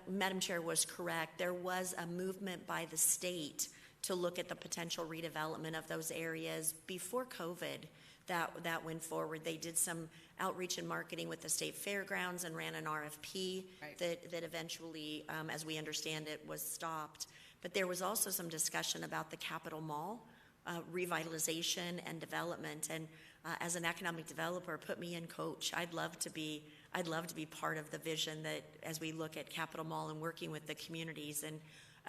Madam Chair was correct. There was a movement by the state to look at the potential redevelopment of those areas before COVID. That went forward. They did some outreach and marketing with the state fairgrounds and ran an RFP that eventually, as we understand it, was stopped. But there was also some discussion about the Capitol Mall revitalization and development. And as an economic developer, put me in, coach. I'd love to be part of the vision that as we look at Capitol Mall and working with the communities and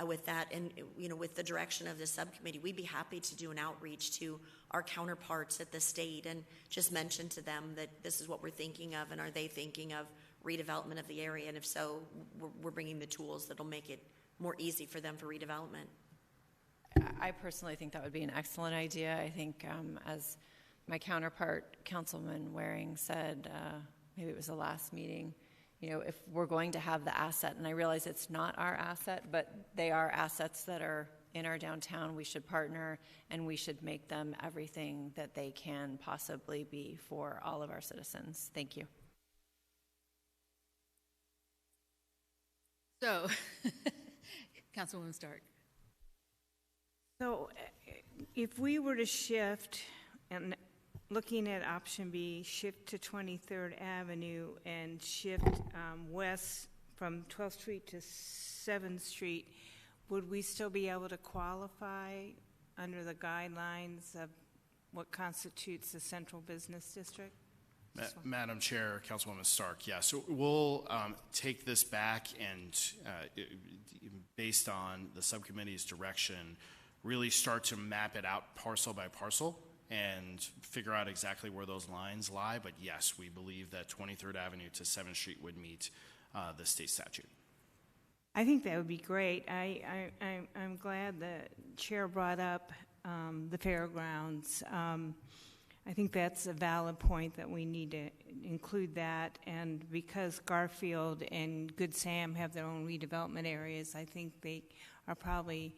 with that, and with the direction of the subcommittee, we'd be happy to do an outreach to our counterparts at the state and just mention to them that this is what we're thinking of, and are they thinking of redevelopment of the area, and if so, we're bringing the tools that'll make it more easy for them for redevelopment. I personally think that would be an excellent idea. I think as my counterpart, Councilman Waring, said, maybe it was the last meeting, if we're going to have the asset, and I realize it's not our asset, but they are assets that are in our downtown, we should partner and we should make them everything that they can possibly be for all of our citizens. Thank you. So, Councilwoman Stark. So if we were to shift, and looking at option B, shift to 23rd Avenue and shift west from 12th Street to 7th Street, would we still be able to qualify under the guidelines of what constitutes the central business district? Madam Chair, Councilwoman Stark, yeah, so we'll take this back and, based on the subcommittee's direction, really start to map it out parcel by parcel and figure out exactly where those lines lie. But yes, we believe that 23rd Avenue to 7th Street would meet the state statute. I think that would be great. I'm glad the chair brought up the fairgrounds. I think that's a valid point that we need to include that. And because Garfield and Good Sam have their own redevelopment areas, I think they are probably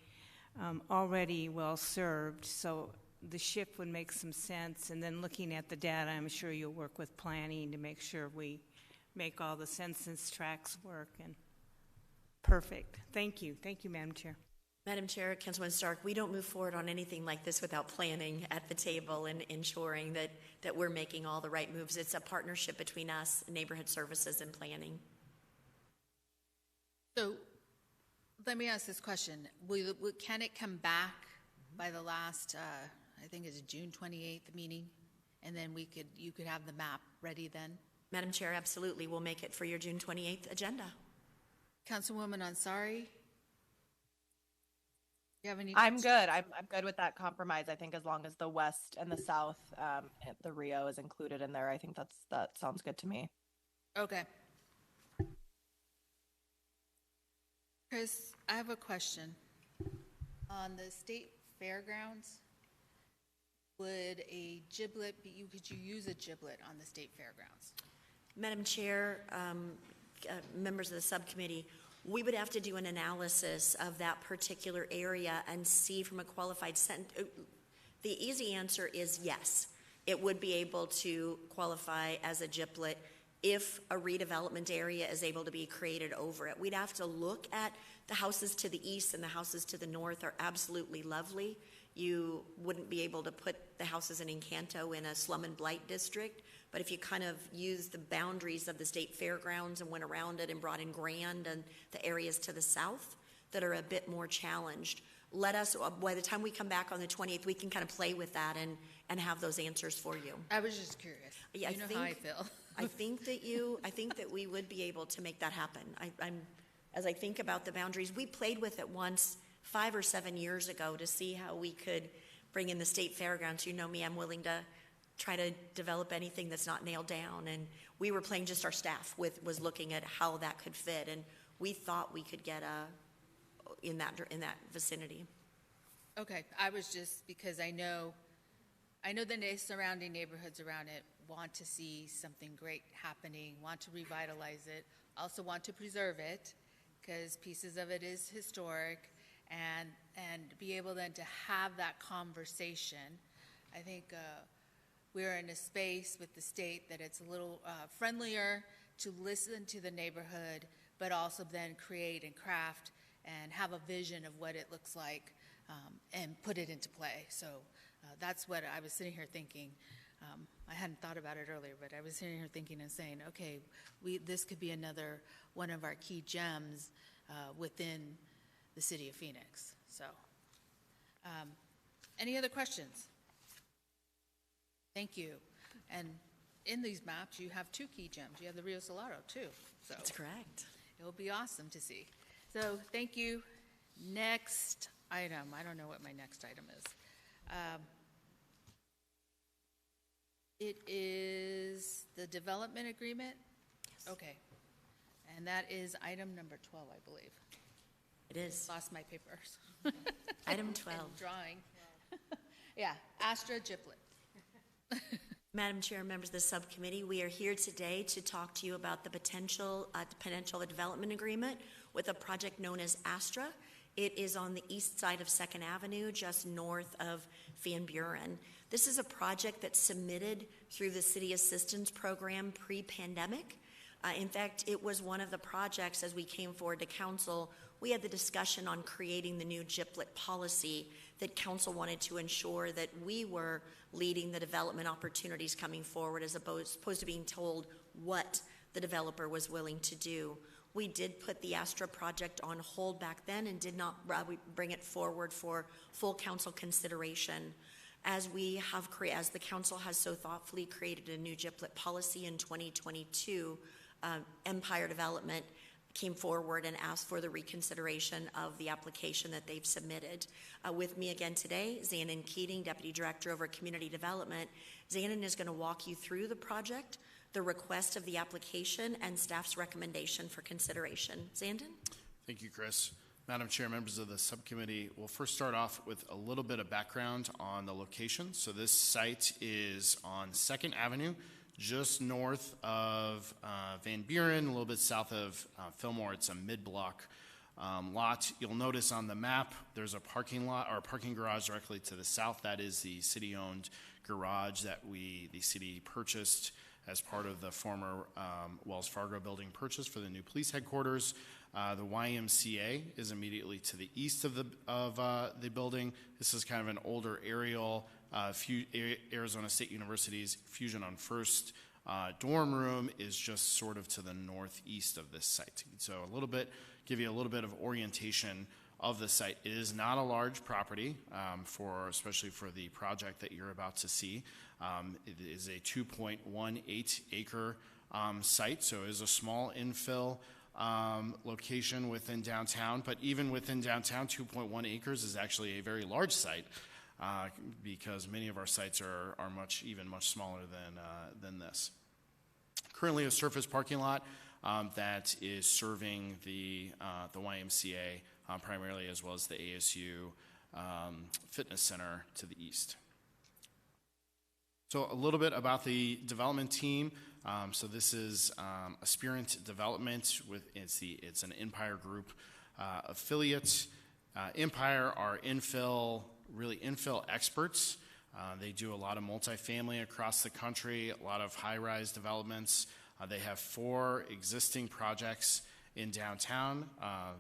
already well served. So the shift would make some sense. And then looking at the data, I'm sure you'll work with planning to make sure we make all the census tracts work. And perfect. Thank you. Thank you, Madam Chair. Madam Chair, Councilwoman Stark, we don't move forward on anything like this without planning at the table and ensuring that we're making all the right moves. It's a partnership between us, neighborhood services, and planning. So let me ask this question. Can it come back by the last, I think it's June 28th meeting, and then you could have the map ready then? Madam Chair, absolutely. We'll make it for your June 28th agenda. Councilwoman Ansari? You have any I'm good. I'm good with that compromise. I think as long as the west and the south, the Rio is included in there, I think that sounds good to me. Okay. Chris, I have a question. On the state fairgrounds, would a giblet be, could you use a giblet on the state fairgrounds? Madam Chair, members of the subcommittee, we would have to do an analysis of that particular area and see from a qualified sentence. The easy answer is yes. It would be able to qualify as a giblet if a redevelopment area is able to be created over it. We'd have to look at the houses to the east and the houses to the north are absolutely lovely. You wouldn't be able to put the houses in Encanto in a slum and blight district, but if you kind of use the boundaries of the state fairgrounds and went around it and brought in Grand and the areas to the south that are a bit more challenged, let us, by the time we come back on the 28th, we can kind of play with that and have those answers for you. I was just curious. Yeah, you know how I feel. I think that we would be able to make that happen. As I think about the boundaries, we played with it once 5 or 7 years ago to see how we could bring in the state fairgrounds. You know me, I'm willing to try to develop anything that's not nailed down. And we were playing, just our staff was looking at how that could fit, and we thought we could get in that vicinity. Okay, I was just, because I know the surrounding neighborhoods around it want to see something great happening, want to revitalize it, also want to preserve it, because pieces of it is historic, and be able then to have that conversation. I think we're in a space with the state that it's a little friendlier to listen to the neighborhood, but also then create and craft and have a vision of what it looks like and put it into play. So that's what I was sitting here thinking. I hadn't thought about it earlier, but I was sitting here thinking and saying, okay, this could be another one of our key gems within the city of Phoenix. So any other questions? Thank you. And in these maps, you have 2 key gems. You have the Rio Salado, too. So that's correct. It will be awesome to see. So thank you. Next item. I don't know what my next item is. It is the development agreement? Yes. Okay. And that is item number 12, I believe. It is. Lost my papers. Item 12. And drawing. Yeah, Astra Giblet. Madam Chair, members of the subcommittee, we are here today to talk to you about the potential development agreement with a project known as Astra. It is on the east side of 2nd Avenue, just north of Van Buren. This is a project that's submitted through the City Assistance Program pre-pandemic. In fact, it was one of the projects as we came forward to council. We had the discussion on creating the new giblet policy that council wanted to ensure that we were leading the development opportunities coming forward as opposed to being told what the developer was willing to do. We did put the Astra project on hold back then and did not bring it forward for full council consideration. As as the council has so thoughtfully created a new GIPLET policy in 2022, Empire Development came forward and asked for the reconsideration of the application that they've submitted. With me again today, Zanon Keating, Deputy Director over Community Development. Zanon is going to walk you through the project, the request of the application, and staff's recommendation for consideration. Zandon? Thank you, Chris. Madam Chair, members of the subcommittee, we'll first start off with a little bit of background on the location. So this site is on 2nd Avenue, just north of Van Buren, a little bit south of Fillmore. It's a mid-block lot. You'll notice on the map there's a parking lot or a parking garage directly to the south. That is the city-owned garage that the city purchased as part of the former Wells Fargo building purchase for the new police headquarters. The YMCA is immediately to the east of the building. This is kind of an older aerial. Arizona State University's Fusion on First dorm room is just sort of to the northeast of this site. So give you a little bit of orientation of the site. It is not a large property, especially for the project that you're about to see. It is a 2.18 acre site, so it is a small infill location within downtown. But even within downtown, 2.1 acres is actually a very large site because many of our sites are much smaller than this. Currently, a surface parking lot that is serving the YMCA primarily, as well as the ASU Fitness Center to the east. So a little bit about the development team. So this is Aspirant Development. It's an Empire Group affiliate. Empire are infill experts. They do a lot of multifamily across the country, a lot of high-rise developments. They have 4 existing projects in downtown.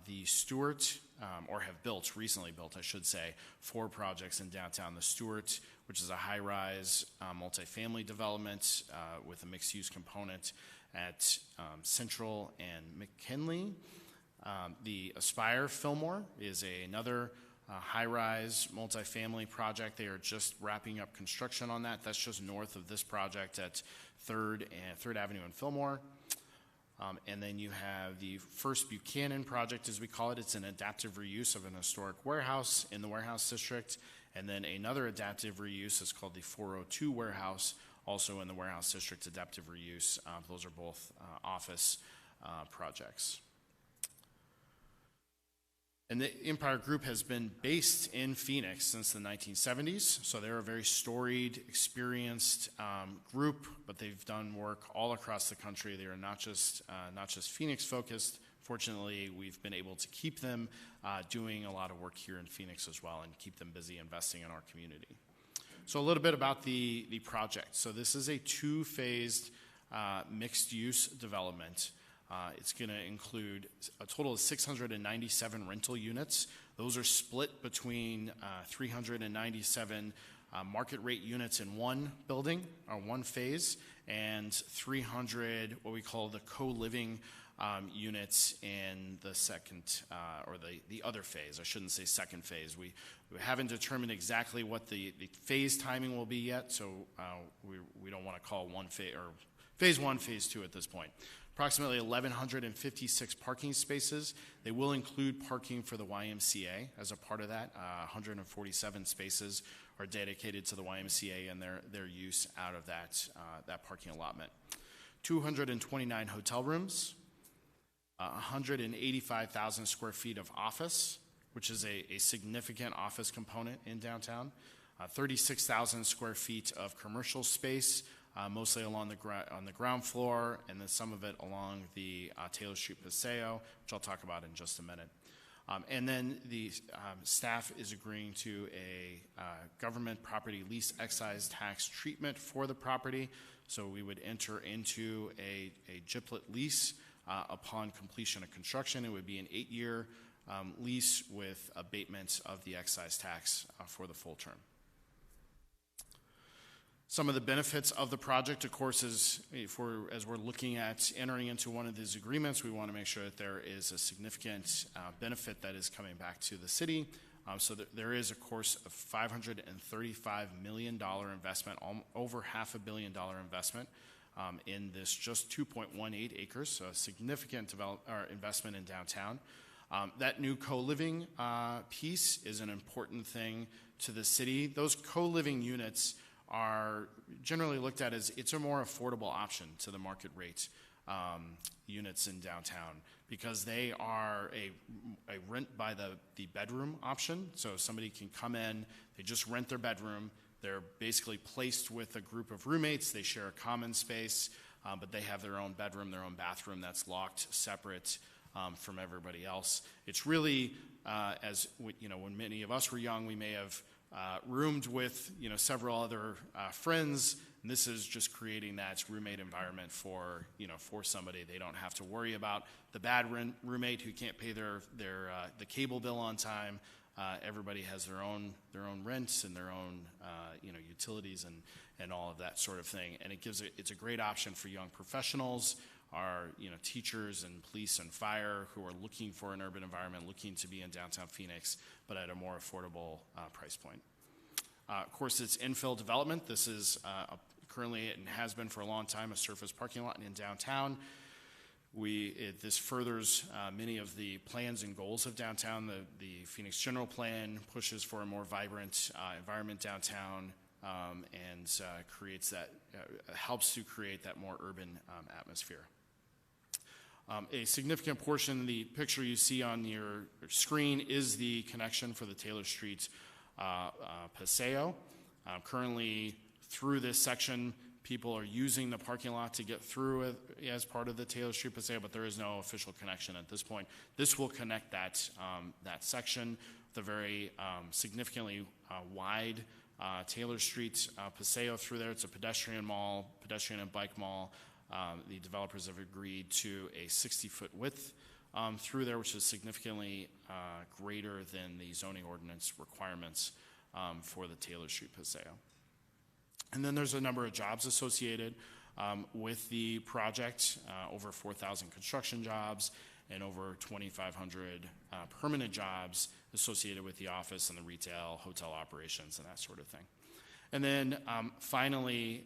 The Stewart, or have recently built, I should say, 4 projects in downtown. The Stewart, which is a high-rise multifamily development with a mixed-use component at Central and McKinley. The Aspire Fillmore is another high-rise multifamily project. They are just wrapping up construction on that. That's just north of this project at 3rd Avenue and Fillmore. And then you have the First Buchanan project, as we call it. It's an adaptive reuse of an historic warehouse in the warehouse district. And then another adaptive reuse is called the 402 warehouse, also in the warehouse district, adaptive reuse. Those are both office projects. And the Empire Group has been based in Phoenix since the 1970s, so they're a very storied, experienced group, but they've done work all across the country. They are not just Phoenix-focused. Fortunately, we've been able to keep them doing a lot of work here in Phoenix as well and keep them busy investing in our community. So a little bit about the project. So this is a 2-phased mixed-use development. It's going to include a total of 697 rental units. Those are split between 397 market rate units in one building, or one phase, and 300 what we call the co-living units in the second, or the other phase. I shouldn't say second phase. We haven't determined exactly what the phase timing will be yet, so we don't want to call one phase, or phase 1, phase 2 at this point. Approximately 1,156 parking spaces. They will include parking for the YMCA as a part of that. 147 spaces are dedicated to the YMCA and their use out of that parking allotment. 229 hotel rooms, 185,000 square feet of office, which is a significant office component in downtown. 36,000 square feet of commercial space, mostly on the ground floor, and then some of it along the Taylor Street Paseo, which I'll talk about in just a minute. And then the staff is agreeing to a government property lease excise tax treatment for the property. So we would enter into a GIPLET lease upon completion of construction. It would be an 8-year lease with abatement of the excise tax for the full term. Some of the benefits of the project, of course, is as we're looking at entering into one of these agreements, we want to make sure that there is a significant benefit that is coming back to the city. So there is, of course, a $535 million investment, over $500 million investment in this just 2.18 acres, so a significant investment in downtown. That new co-living piece is an important thing to the city. Those co-living units are generally looked at as it's a more affordable option to the market rate units in downtown, because they are a rent by the bedroom option. So somebody can come in, they just rent their bedroom, they're basically placed with a group of roommates, they share a common space, but they have their own bedroom, their own bathroom that's locked separate from everybody else. It's really, when many of us were young, we may have roomed with several other friends. And this is just creating that roommate environment for somebody. They don't have to worry about the bad roommate who can't pay the cable bill on time. Everybody has their own rents and their own utilities and all of that sort of thing. And it's a great option for young professionals, our teachers and police and fire who are looking for an urban environment, looking to be in downtown Phoenix, but at a more affordable price point. Of course, it's infill development. This is currently, and has been for a long time, a surface parking lot in downtown. This furthers many of the plans and goals of downtown. The Phoenix General Plan pushes for a more vibrant environment downtown and creates that, helps to create that more urban atmosphere. A significant portion, the picture you see on your screen, is the connection for the Taylor Street Paseo. Currently, through this section, people are using the parking lot to get through as part of the Taylor Street Paseo, but there is no official connection at this point. This will connect that section, the very significantly wide Taylor Street Paseo through there. It's a pedestrian mall, pedestrian and bike mall. The developers have agreed to a 60-foot width through there, which is significantly greater than the zoning ordinance requirements for the Taylor Street Paseo. And then there's a number of jobs associated with the project, over 4,000 construction jobs and over 2,500 permanent jobs associated with the office and the retail, hotel operations, and that sort of thing. And then finally,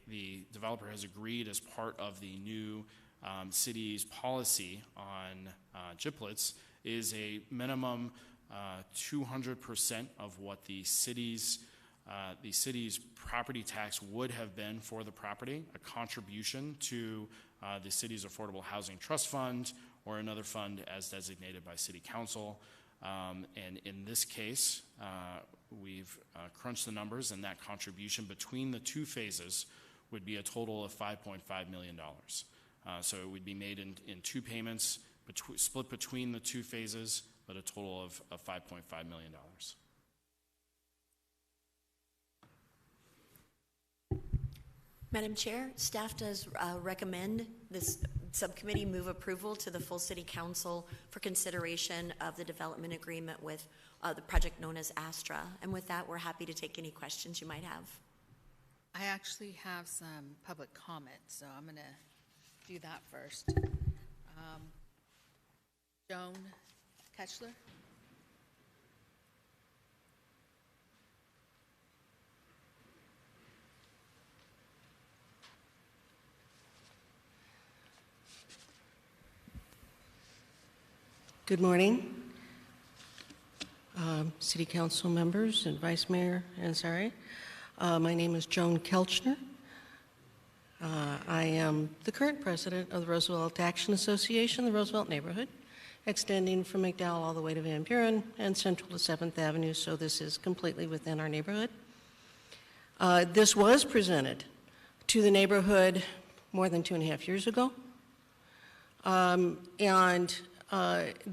the developer has agreed, as part of the new city's policy on GIPLETs, is a minimum 200% of what the city's property tax would have been for the property, a contribution to the city's Affordable Housing Trust Fund or another fund as designated by City Council. And in this case, we've crunched the numbers, and that contribution between the two phases would be a total of $5.5 million. So it would be made in two payments, split between the two phases, but a total of $5.5 million. Madam Chair, staff does recommend this subcommittee move approval to the full City Council for consideration of the development agreement with the project known as Astra. And with that, we're happy to take any questions you might have. I actually have some public comment, so I'm going to do that first. Joan Ketchler. Good morning, City Council members and Vice Mayor Ansari. My name is Joan Kelchner. I am the current president of the Roosevelt Action Association, the Roosevelt neighborhood, extending from McDowell all the way to Van Buren and central to 7th Avenue, so this is completely within our neighborhood. This was presented to the neighborhood more than 2.5 years ago,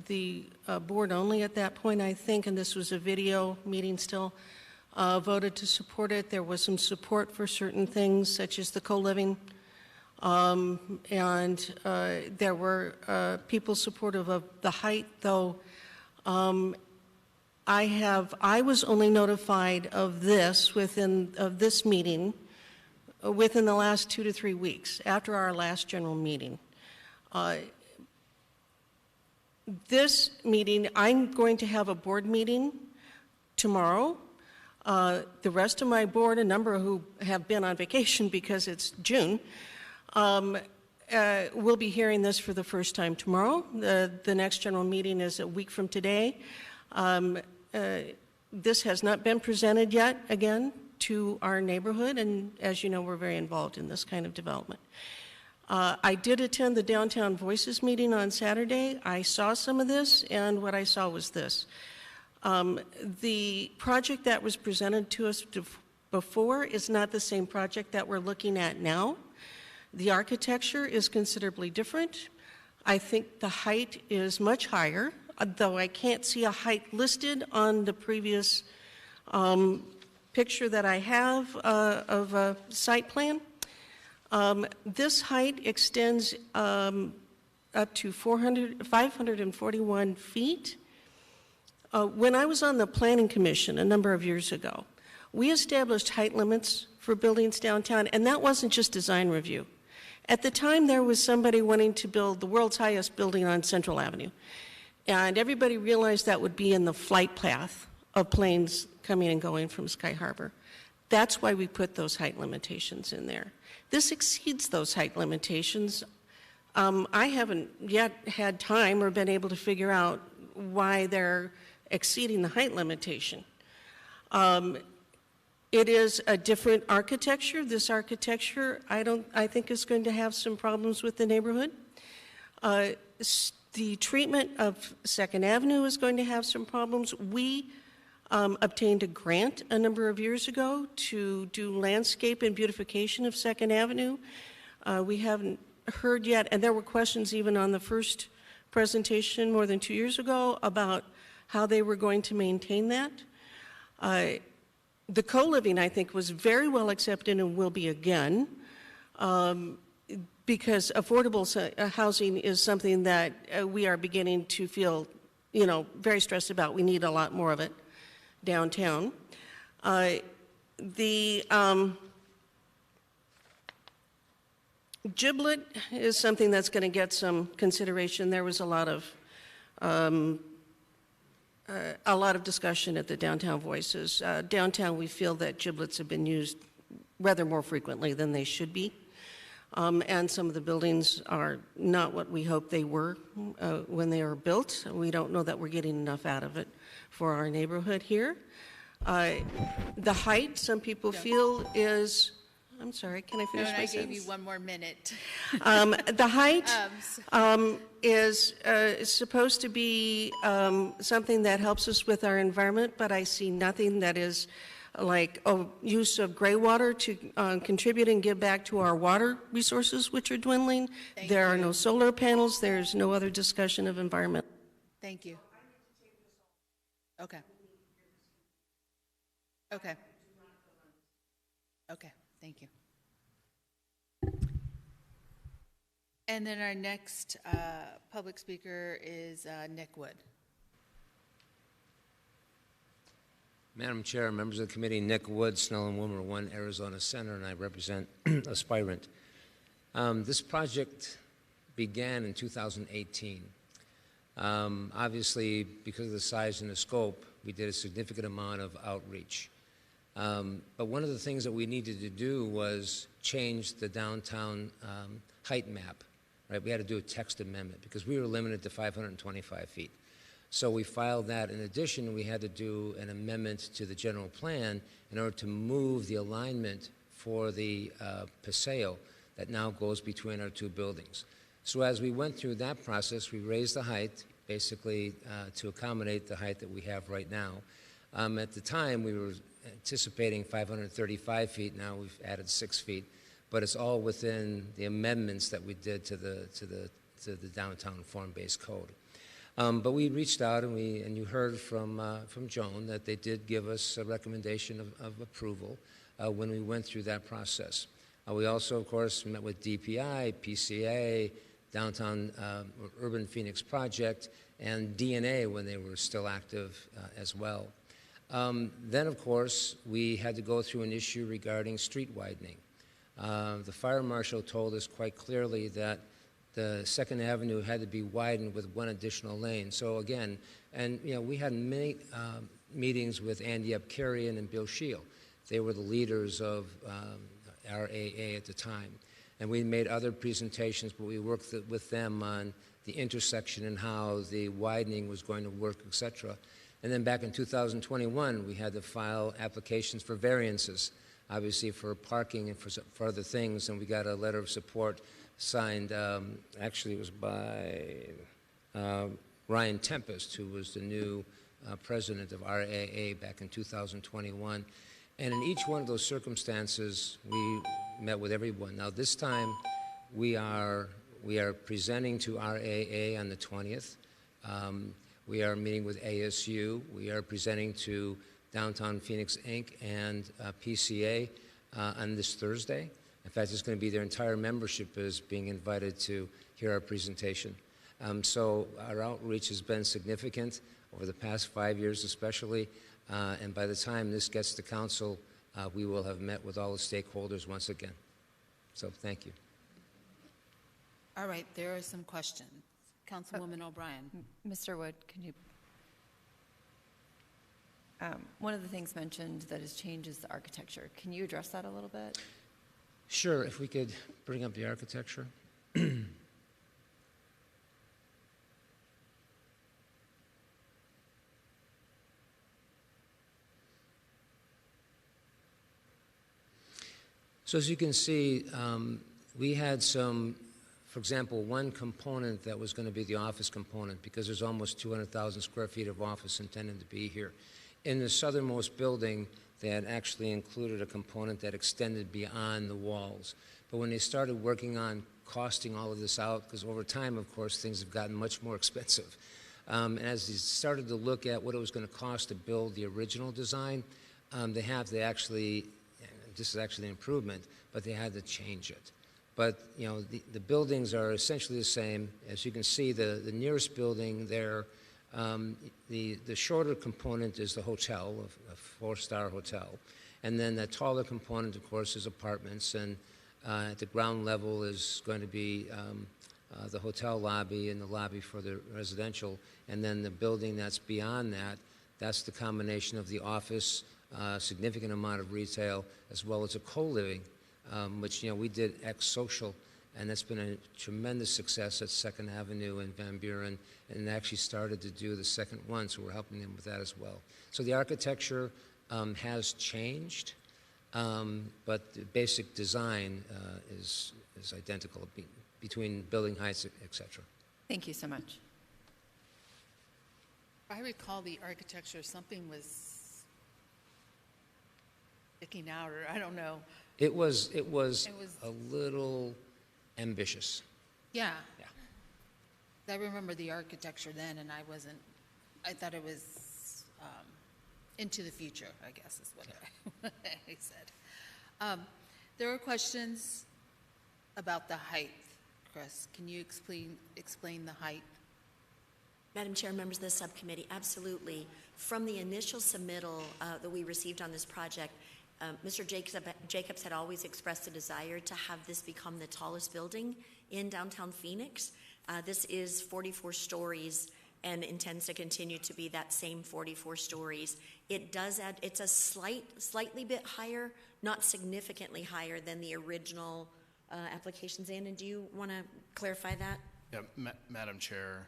the board only at that point, I think, and this was a video meeting still, voted to support it. There was some support for certain things, such as the co-living, and there were people supportive of the height, though I was only notified of this this meeting within the last 2 to 3 weeks after our last general meeting. This meeting, I'm going to have a board meeting tomorrow. The rest of my board, a number who have been on vacation because it's June, we'll be hearing this for the first time tomorrow. The next general meeting is a week from today. This has not been presented yet, again, to our neighborhood, and as you know, we're very involved in this kind of development. I did attend the Downtown Voices meeting on Saturday. I saw some of this, and what I saw was this. The project that was presented to us before is not the same project that we're looking at now. The architecture is considerably different. I think the height is much higher, though I can't see a height listed on the previous picture that I have of a site plan. This height extends up to 541 feet. When I was on the Planning Commission a number of years ago, we established height limits for buildings downtown, and that wasn't just design review. At the time, there was somebody wanting to build the world's highest building on Central Avenue, and everybody realized that would be in the flight path of planes coming and going from Sky Harbor. That's why we put those height limitations in there. This exceeds those height limitations. I haven't yet had time or been able to figure out why they're exceeding the height limitation. It is a different architecture. This architecture, I think, is going to have some problems with the neighborhood. The treatment of 2nd Avenue is going to have some problems. We obtained a grant a number of years ago to do landscape and beautification of 2nd Avenue. We haven't heard yet, and there were questions even on the first presentation more than 2 years ago about how they were going to maintain that. The co-living, I think, was very well accepted and will be again, because affordable housing is something that we are beginning to feel, very stressed about. We need a lot more of it downtown. The giblet is something that's going to get some consideration. There was a lot of discussion at the Downtown Voices. Downtown, we feel that giblets have been used rather more frequently than they should be. And some of the buildings are not what we hoped they were when they were built. We don't know that we're getting enough out of it for our neighborhood here. The height, some people feel is, I'm sorry, can I finish my sentence? I gave you one more minute. The height is supposed to be something that helps us with our environment, but I see nothing that is like use of gray water to contribute and give back to our water resources, which are dwindling. There are no solar panels. There's no other discussion of environment. Thank you. Okay. Okay. Okay, thank you. And then our next public speaker is Nick Wood. Madam Chair, members of the committee, Nick Wood, Snell and Wilmer 1, Arizona Center, and I represent Aspirant. This project began in 2018. Obviously, because of the size and the scope, we did a significant amount of outreach. But one of the things that we needed to do was change the downtown height map. Right? We had to do a text amendment because we were limited to 525 feet. So we filed that. In addition, we had to do an amendment to the general plan in order to move the alignment for the paseo that now goes between our two buildings. So as we went through that process, we raised the height, basically to accommodate the height that we have right now. At the time, we were anticipating 535 feet. Now we've added 6 feet, but it's all within the amendments that we did to the downtown form-based code. But we reached out, and you heard from Joan that they did give us a recommendation of approval when we went through that process. We also, of course, met with DPI, PCA, Downtown Urban Phoenix Project, and DNA when they were still active as well. Then, of course, we had to go through an issue regarding street widening. The fire marshal told us quite clearly that the 2nd Avenue had to be widened with one additional lane. So again, and we had many meetings with Andy Epkarian and Bill Scheel. They were the leaders of RAA at the time. And we made other presentations, but we worked with them on the intersection and how the widening was going to work, et cetera. And then back in 2021, we had to file applications for variances, obviously for parking and for other things, and we got a letter of support signed, actually it was by Ryan Tempest, who was the new president of RAA back in 2021. And in each one of those circumstances, we met with everyone. Now this time, we are presenting to RAA on the 20th. We are meeting with ASU. We are presenting to Downtown Phoenix Inc. and PCA on this Thursday. In fact, it's going to be their entire membership is being invited to hear our presentation. So our outreach has been significant over the past 5 years especially, and by the time this gets to council, we will have met with all the stakeholders once again. So thank you. All right, there are some questions. Councilwoman O'Brien. Mr. Wood, can you? One of the things mentioned that has changed is the architecture. Can you address that a little bit? Sure, if we could bring up the architecture. So as you can see, we had some, for example, one component that was going to be the office component, because there's almost 200,000 square feet of office intended to be here. In the southernmost building, they had actually included a component that extended beyond the walls. But when they started working on costing all of this out, because over time, of course, things have gotten much more expensive. And as they started to look at what it was going to cost to build the original design, they actually, this is actually an improvement, but they had to change it. But you know, the buildings are essentially the same. As you can see, the nearest building there, the shorter component is the hotel, a four-star hotel. And then the taller component, of course, is apartments. And at the ground level is going to be the hotel lobby and the lobby for the residential. And then the building that's beyond that, that's the combination of the office, significant amount of retail, as well as a co-living, which, you know, we did ex-social, and that's been a tremendous success at 2nd Avenue and Van Buren, and actually started to do the second one, so we're helping them with that as well. So the architecture has changed, but the basic design is identical between building heights, et cetera. Thank you so much. If I recall the architecture, something was sticking out, or I don't know. It was a little ambitious. Yeah. I remember the architecture then, and I thought it was into the future, I guess is what I said. There were questions about the height. Chris, can you explain the height? Madam Chair, members of the subcommittee, absolutely. From the initial submittal that we received on this project, Mr. Jacobs had always expressed a desire to have this become the tallest building in downtown Phoenix. This is 44 stories and intends to continue to be that same 44 stories. It does add, it's a slightly bit higher, not significantly higher than the original applications. Anna, do you want to clarify that? Yeah, Madam Chair,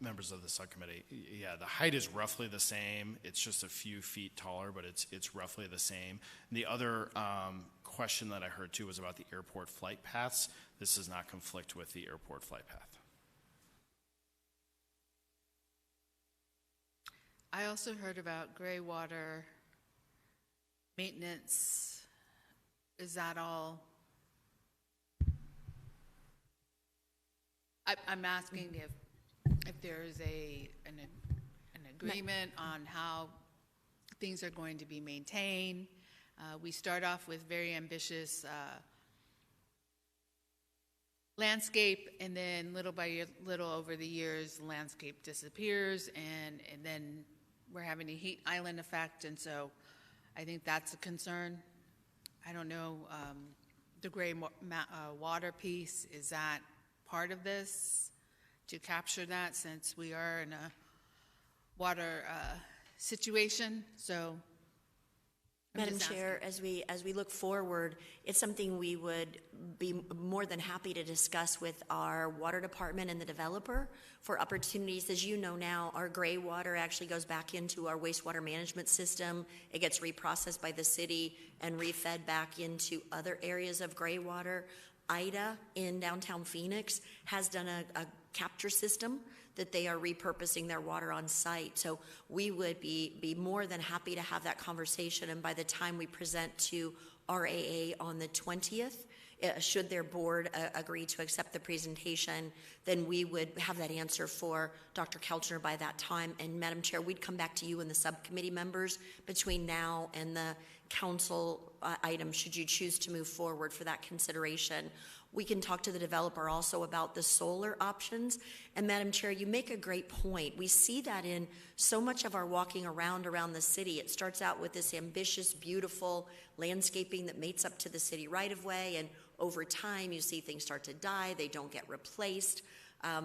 members of the subcommittee, yeah, the height is roughly the same. It's just a few feet taller, but it's roughly the same. And the other question that I heard too was about the airport flight paths. This does not conflict with the airport flight path. I also heard about gray water maintenance. Is that all? I'm asking if there is an agreement on how things are going to be maintained. We start off with very ambitious landscape, and then little by little over the years, the landscape disappears, and then we're having a heat island effect, and so I think that's a concern. I don't know, the gray water piece, is that part of this to capture that, since we are in a water situation, so. I'm Madam just Chair, as we look forward, it's something we would be more than happy to discuss with our water department and the developer for opportunities. As you know now, our gray water actually goes back into our wastewater management system. It gets reprocessed by the city and refed back into other areas of gray water. IDA in downtown Phoenix has done a capture system that they are repurposing their water on site. So we would be more than happy to have that conversation. And by the time we present to RAA on the 20th, should their board agree to accept the presentation, then we would have that answer for Dr. Kelchner by that time. And Madam Chair, we'd come back to you and the subcommittee members between now and the council item, should you choose to move forward for that consideration. We can talk to the developer also about the solar options. And Madam Chair, you make a great point. We see that in so much of our walking around the city. It starts out with this ambitious, beautiful landscaping that mates up to the city right-of-way, and over time you see things start to die, they don't get replaced,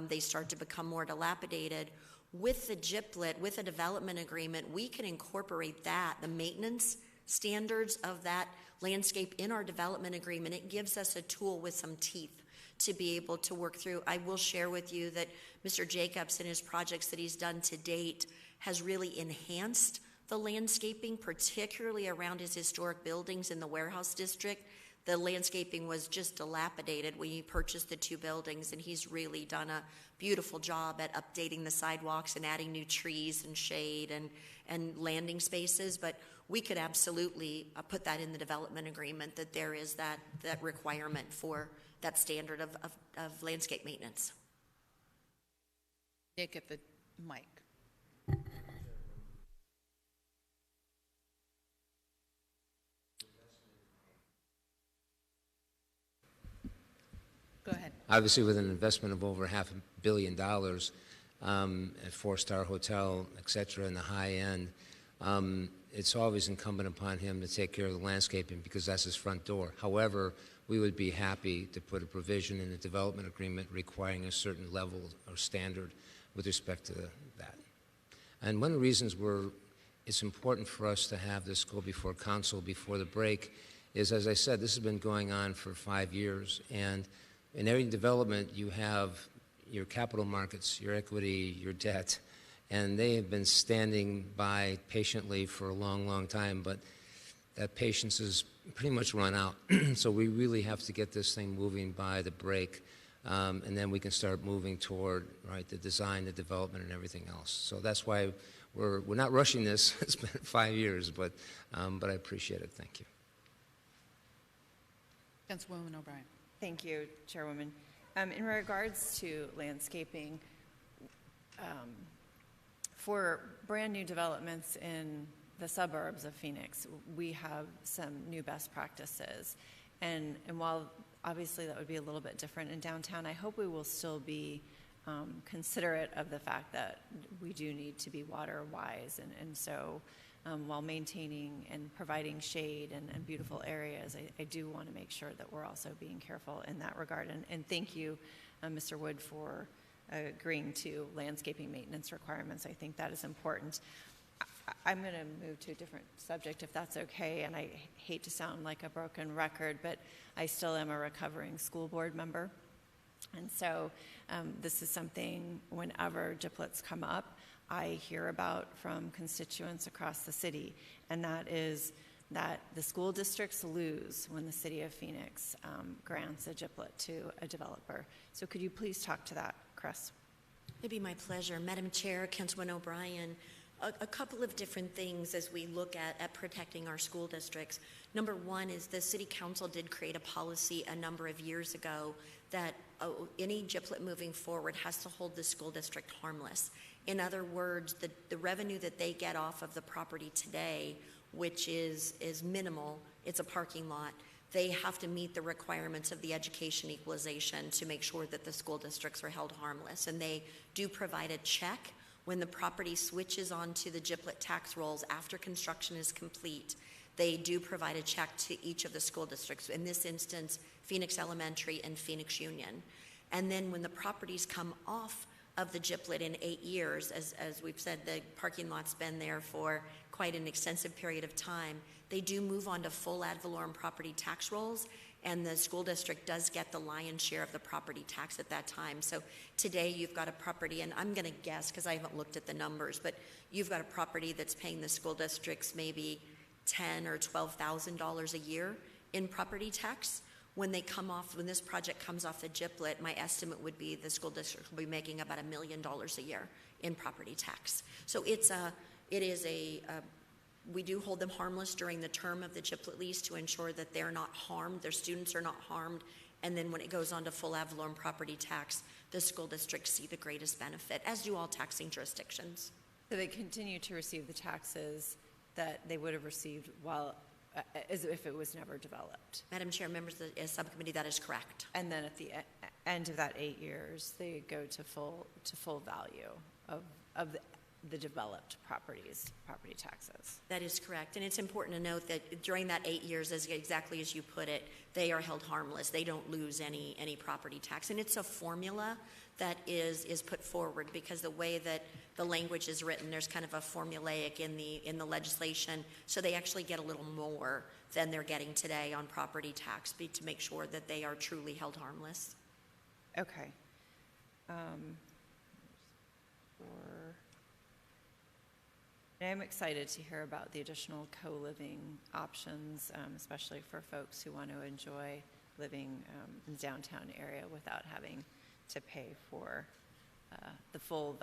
they start to become more dilapidated. With the GIPLET, with a development agreement, we can incorporate that, the maintenance standards of that landscape in our development agreement. It gives us a tool with some teeth to be able to work through. I will share with you that Mr. Jacobs and his projects that he's done to date has really enhanced the landscaping, particularly around his historic buildings in the warehouse district. The landscaping was just dilapidated when he purchased the two buildings, and he's really done a beautiful job at updating the sidewalks and adding new trees and shade and landing spaces. But we could absolutely put that in the development agreement, that there is that requirement for that standard of landscape maintenance. Nick at the mic. Go ahead. Obviously, with an investment of over $500 million, a four-star hotel, et cetera, in the high end, it's always incumbent upon him to take care of the landscaping because that's his front door. However, we would be happy to put a provision in the development agreement requiring a certain level or standard with respect to that. And one of the reasons it's important for us to have this go before council before the break is, as I said, this has been going on for 5 years, and in every development you have your capital markets, your equity, your debt, and they have been standing by patiently for a long, long time, but that patience is pretty much run out. So we really have to get this thing moving by the break, and then we can start moving toward the design, the development, and everything else. So that's why we're not rushing this. It's been 5 years, but I appreciate it. Thank you. Councilwoman O'Brien. Thank you, Chairwoman. In regards to landscaping, for brand new developments in the suburbs of Phoenix, we have some new best practices. And while obviously that would be a little bit different in downtown, I hope we will still be considerate of the fact that we do need to be water wise. And so while maintaining and providing shade and beautiful areas, I do want to make sure that we're also being careful in that regard. And thank you, Mr. Wood, for agreeing to landscaping maintenance requirements. I think that is important. I'm going to move to a different subject, if that's okay, and I hate to sound like a broken record, but I still am a recovering school board member. And so this is something, whenever GIPLETs come up, I hear about from constituents across the city, and that is that the school districts lose when the city of Phoenix grants a GIPLET to a developer. So could you please talk to that, Chris? It'd be my pleasure. Madam Chair, Councilwoman O'Brien, a couple of different things as we look at protecting our school districts. Number one is the City Council did create a policy a number of years ago that any GIPLET moving forward has to hold the school district harmless. In other words, the revenue that they get off of the property today, which is minimal, it's a parking lot, they have to meet the requirements of the education equalization to make sure that the school districts are held harmless. And they do provide a check when the property switches onto the GIPLET tax rolls after construction is complete. They do provide a check to each of the school districts, in this instance, Phoenix Elementary and Phoenix Union. And then when the properties come off of the GIPLET in 8 years. As we've said, the parking lot's been there for quite an extensive period of time. They do move on to full ad valorem property tax rolls, and the school district does get the lion's share of the property tax at that time. So today you've got a property, and I'm going to guess because I haven't looked at the numbers, but you've got a property that's paying the school districts maybe $10,000 or $12,000 a year in property tax. When this project comes off the GIPLET, my estimate would be the school district will be making about $1 million a year in property tax. So we do hold them harmless during the term of the GIPLET lease to ensure that they're not harmed, their students are not harmed, and then when it goes on to full ad valorem property tax, the school districts see the greatest benefit, as do all taxing jurisdictions. So they continue to receive the taxes that they would have received as if it was never developed. Madam Chair, members of the subcommittee, that is correct. And then at the end of that 8 years, they go to full value of the developed property taxes. That is correct. And it's important to note that during that 8 years, exactly as you put it, they are held harmless. They don't lose any property tax. And it's a formula that is put forward because the way that the language is written, there's kind of a formulaic in the legislation. So they actually get a little more than they're getting today on property tax to make sure that they are truly held harmless. Okay. I'm excited to hear about the additional co-living options, especially for folks who want to enjoy living in the downtown area without having to pay for the full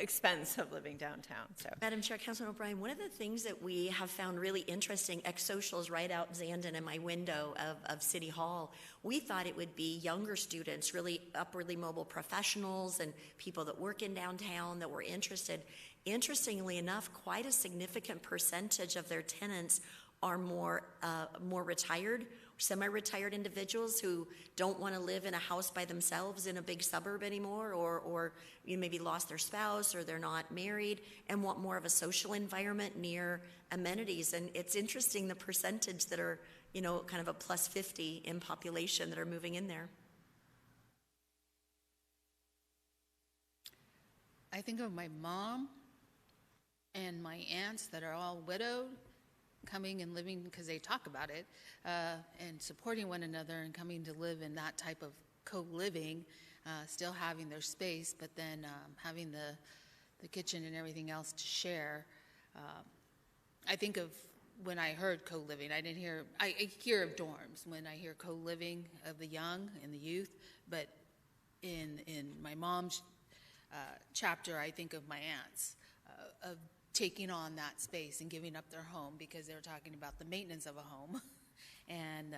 expense of living downtown. So, Madam Chair, Councilman O'Brien, one of the things that we have found really interesting, ex-socials right out Zandon in my window of City Hall, we thought it would be younger students, really upwardly mobile professionals and people that work in downtown that were interested. Interestingly enough, quite a significant percentage of their tenants are more retired, semi-retired individuals who don't want to live in a house by themselves in a big suburb anymore, or maybe lost their spouse or they're not married and want more of a social environment near amenities. And it's interesting the percentage that are, kind of a plus 50 in population that are moving in there. I think of my mom and my aunts that are all widowed, coming and living because they talk about it, and supporting one another and coming to live in that type of co-living, still having their space, but then having the kitchen and everything else to share. I think of when I heard co-living, I hear of dorms when I hear co-living of the young and the youth, but in my mom's chapter, I think of my aunts, of taking on that space and giving up their home because they're talking about the maintenance of a home and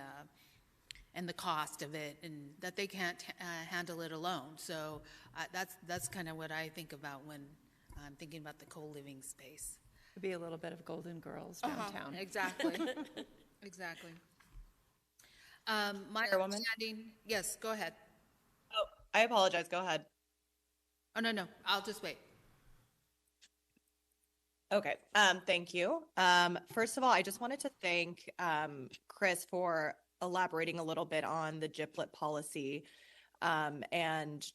the cost of it, and that they can't handle it alone. So that's kind of what I think about when I'm thinking about the co-living space. It'd be a little bit of Golden Girls downtown. Exactly. Exactly. My Chairwoman? understanding, yes, go ahead. Oh, I apologize. Go ahead. Oh, no, I'll just wait. Okay, thank you. First of all, I just wanted to thank Chris for elaborating a little bit on the GIPLET policy and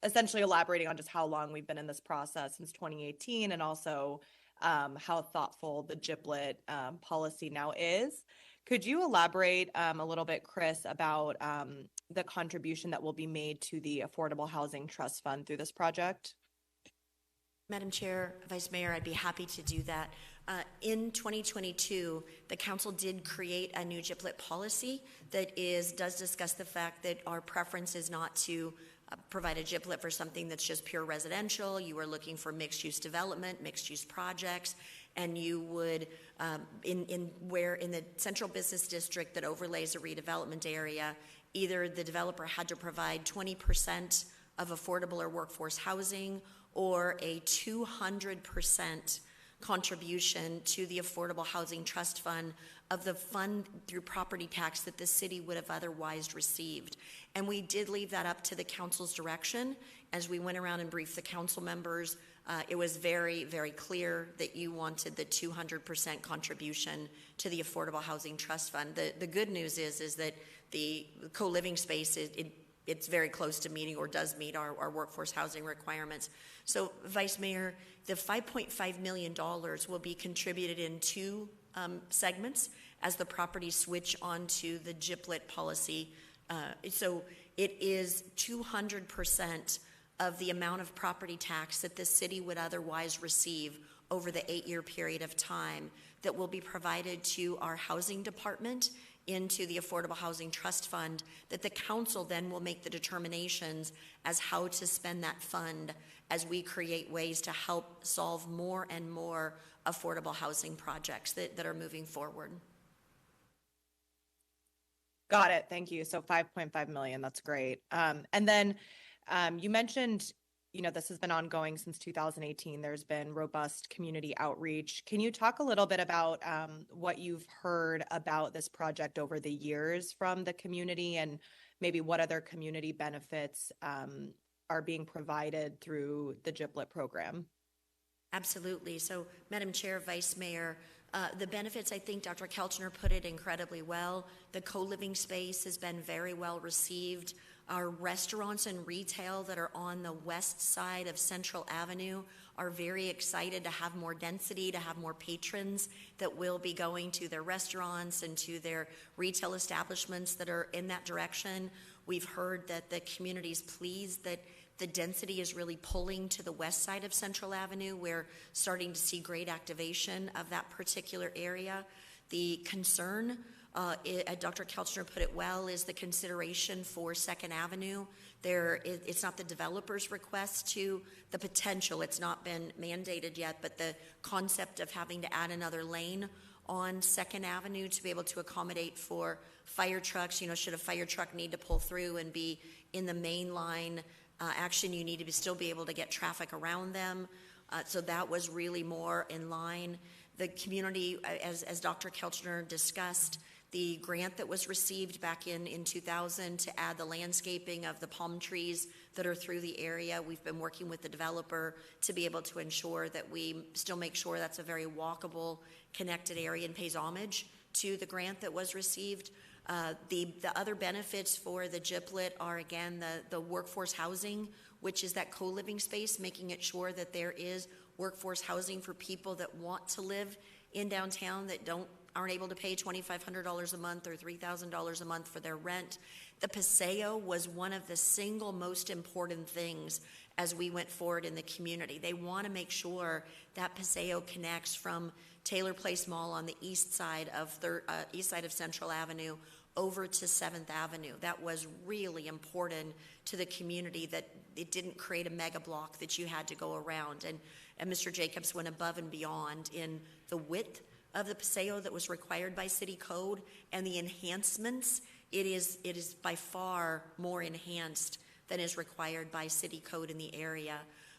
essentially elaborating on just how long we've been in this process since 2018 and also how thoughtful the GIPLET policy now is. Could you elaborate a little bit, Chris, about the contribution that will be made to the Affordable Housing Trust Fund through this project? Madam Chair, Vice Mayor, I'd be happy to do that. In 2022, the council did create a new GIPLET policy that does discuss the fact that our preference is not to provide a GIPLET for something that's just pure residential. You are looking for mixed-use development, mixed-use projects, and you would, in the central business district that overlays a redevelopment area, either the developer had to provide 20% of affordable or workforce housing or a 200% contribution to the Affordable Housing Trust Fund of the fund through property tax that the city would have otherwise received. And we did leave that up to the council's direction. As we went around and briefed the council members, it was very, very clear that you wanted the 200% contribution to the Affordable Housing Trust Fund. The good news is that the co-living space, it's very close to meeting or does meet our workforce housing requirements. So, Vice Mayor, the $5.5 million will be contributed in two segments as the properties switch onto the GIPLET policy. So it is 200% of the amount of property tax that the city would otherwise receive over the 8-year period of time that will be provided to our housing department into the Affordable Housing Trust Fund, that the council then will make the determinations as how to spend that fund as we create ways to help solve more and more affordable housing projects that are moving forward. Got it. Thank you. So 5.5 million. That's great. And then you mentioned, this has been ongoing since 2018. There's been robust community outreach. Can you talk a little bit about what you've heard about this project over the years from the community, and maybe what other community benefits are being provided through the GIPLET program? Absolutely. So, Madam Chair, Vice Mayor, the benefits, I think Dr. Kelchner put it incredibly well. The co-living space has been very well received. Our restaurants and retail that are on the west side of Central Avenue are very excited to have more density, to have more patrons that will be going to their restaurants and to their retail establishments that are in that direction. We've heard that the community's pleased that the density is really pulling to the west side of Central Avenue. We're starting to see great activation of that particular area. The concern, Dr. Kelchner put it well, is the consideration for Second Avenue. It's not the developer's request to the potential. It's not been mandated yet, but the concept of having to add another lane on Second Avenue to be able to accommodate for fire trucks. Should a fire truck need to pull through and be in the main line action, you need to still be able to get traffic around them. So that was really more in line. The community, as Dr. Kelchner discussed, the grant that was received back in 2000 to add the landscaping of the palm trees that are through the area. We've been working with the developer to be able to ensure that we still make sure that's a very walkable, connected area and pays homage to the grant that was received. The other benefits for the GIPLET are, again, the workforce housing, which is that co-living space, making it sure that there is workforce housing for people that want to live in downtown that aren't able to pay $2,500 a month or $3,000 a month for their rent. The Paseo was one of the single most important things as we went forward in the community. They want to make sure that Paseo connects from Taylor Place Mall on the east side of Central Avenue over to 7th Avenue. That was really important to the community, that it didn't create a mega block that you had to go around. And Mr. Jacobs went above and beyond in the width of the Paseo that was required by city code, and the enhancements. It is by far more enhanced than is required by city code in the area.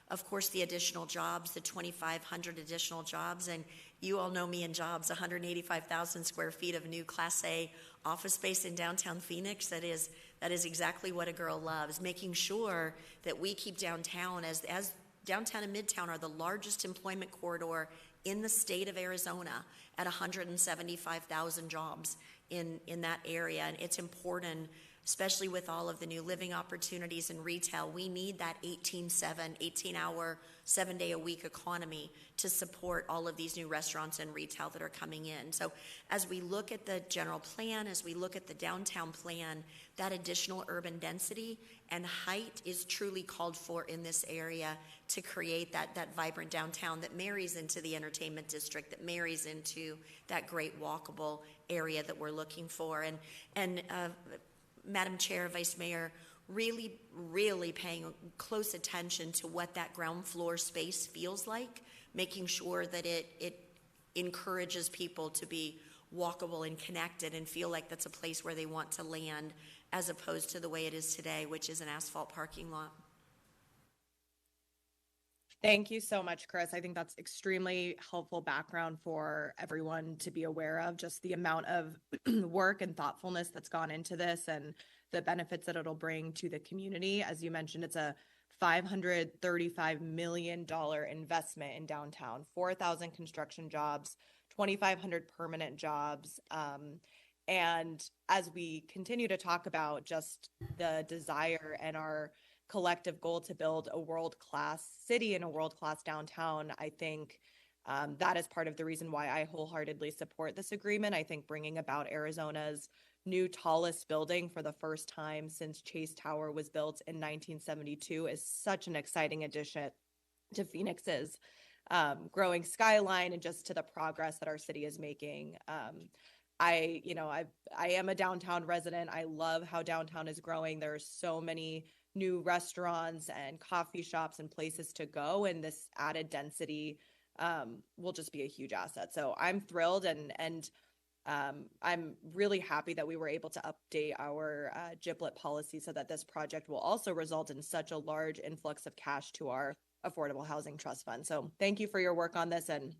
Of course, the additional jobs, the 2,500 additional jobs, and you all know me in jobs, 185,000 square feet of new Class A office space in downtown Phoenix. That is exactly what a girl loves, making sure that we keep downtown, as downtown and Midtown are the largest employment corridor in the state of Arizona at 175,000 jobs in that area. And it's important, especially with all of the new living opportunities in retail. We need that 18-hour, 7-day-a-week economy to support all of these new restaurants and retail that are coming in. So as we look at the general plan, as we look at the downtown plan, that additional urban density and height is truly called for in this area to create that vibrant downtown that marries into the entertainment district, that marries into that great walkable area that we're looking for. And Madam Chair, Vice Mayor, really, really paying close attention to what that ground floor space feels like, making sure that it encourages people to be walkable and connected and feel like that's a place where they want to land, as opposed to the way it is today, which is an asphalt parking lot. Thank you so much, Chris. I think that's extremely helpful background for everyone to be aware of, just the amount of work and thoughtfulness that's gone into this and the benefits that it'll bring to the community. As you mentioned, it's a $535 million investment in downtown, 4,000 construction jobs, 2,500 permanent jobs. And as we continue to talk about just the desire and our collective goal to build a world-class city and a world-class downtown, I think that is part of the reason why I wholeheartedly support this agreement. I think bringing about Arizona's new tallest building for the first time since Chase Tower was built in 1972 is such an exciting addition to Phoenix's growing skyline and just to the progress that our city is making. I am a downtown resident. I love how downtown is growing. There's so many new restaurants and coffee shops and places to go, and this added density will just be a huge asset. So I'm thrilled, and I'm really happy that we were able to update our GIPLET policy so that this project will also result in such a large influx of cash to our Affordable Housing Trust Fund. So thank you for your work on this, and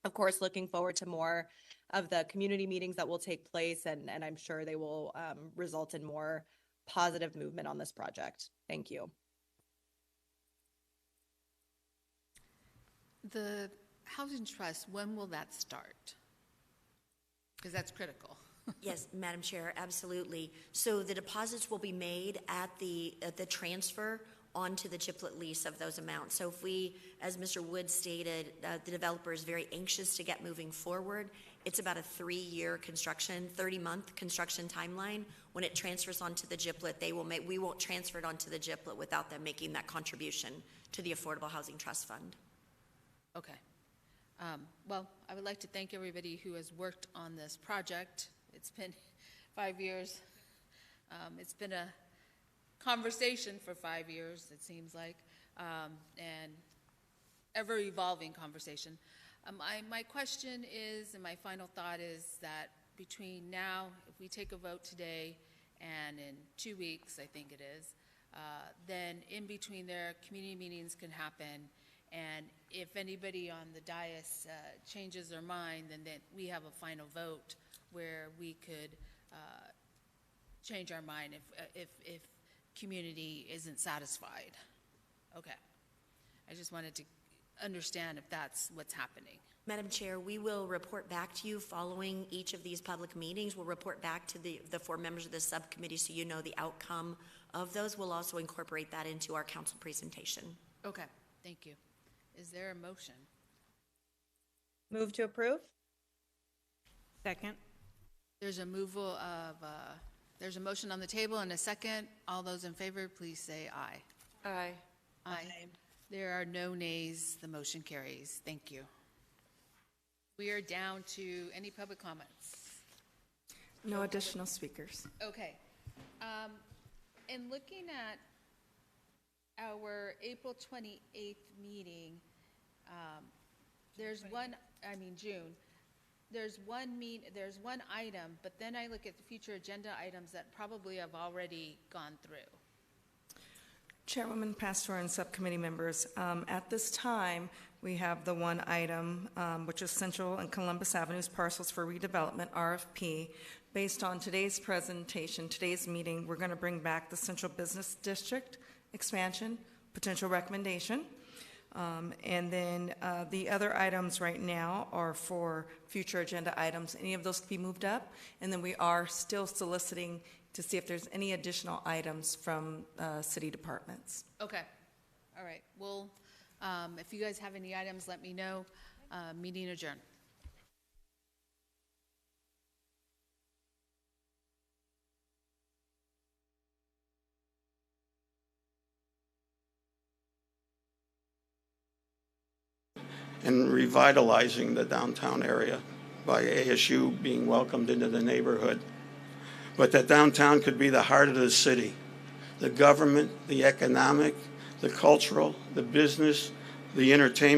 of course, looking forward to more of the community meetings that will take place, and I'm sure they will result in more positive movement on this project. Thank you. The Housing Trust, when will that start? Because that's critical. Yes, Madam Chair, absolutely. So the deposits will be made at the transfer onto the GIPLET lease of those amounts. So if we, as Mr. Wood stated, the developer is very anxious to get moving forward. It's about a 3-year construction, 30-month construction timeline. When it transfers onto the GIPLET, we won't transfer it onto the GIPLET without them making that contribution to the Affordable Housing Trust Fund. Okay. Well, I would like to thank everybody who has worked on this project. It's been 5 years. It's been a conversation for 5 years, it seems like, and ever-evolving conversation. My question is, and my final thought is that between now, if we take a vote today, and in 2 weeks, I think it is, then in between there, community meetings can happen, and if anybody on the dais changes their mind, then we have a final vote where we could change our mind if community isn't satisfied. Okay. I just wanted to understand if that's what's happening. Madam Chair, we will report back to you following each of these public meetings. We'll report back to the 4 members of the subcommittee so you know the outcome of those. We'll also incorporate that into our council presentation. Okay, thank you. Is there a motion? Move to approve. Second. There's a there's a motion on the table and a second. All those in favor, please say aye. Aye. Aye. There are no nays. The motion carries. Thank you. We are down to any public comments. No additional speakers. Okay. In looking at our April 28th meeting, June, there's one item, but then I look at the future agenda items that probably have already gone through. Chairwoman Pastor and subcommittee members, at this time, we have the one item, which is Central and Columbus Avenues parcels for redevelopment, RFP. Based on today's presentation, today's meeting, we're going to bring back the Central Business District expansion, potential recommendation. And then the other items right now are for future agenda items. Any of those can be moved up. And then we are still soliciting to see if there's any additional items from city departments. Okay. All right. Well, if you guys have any items, let me know. Meeting adjourned. And revitalizing the downtown area by ASU being welcomed into the neighborhood. But that downtown could be the heart of the city. The government, the economic, the cultural, the business, the entertainment,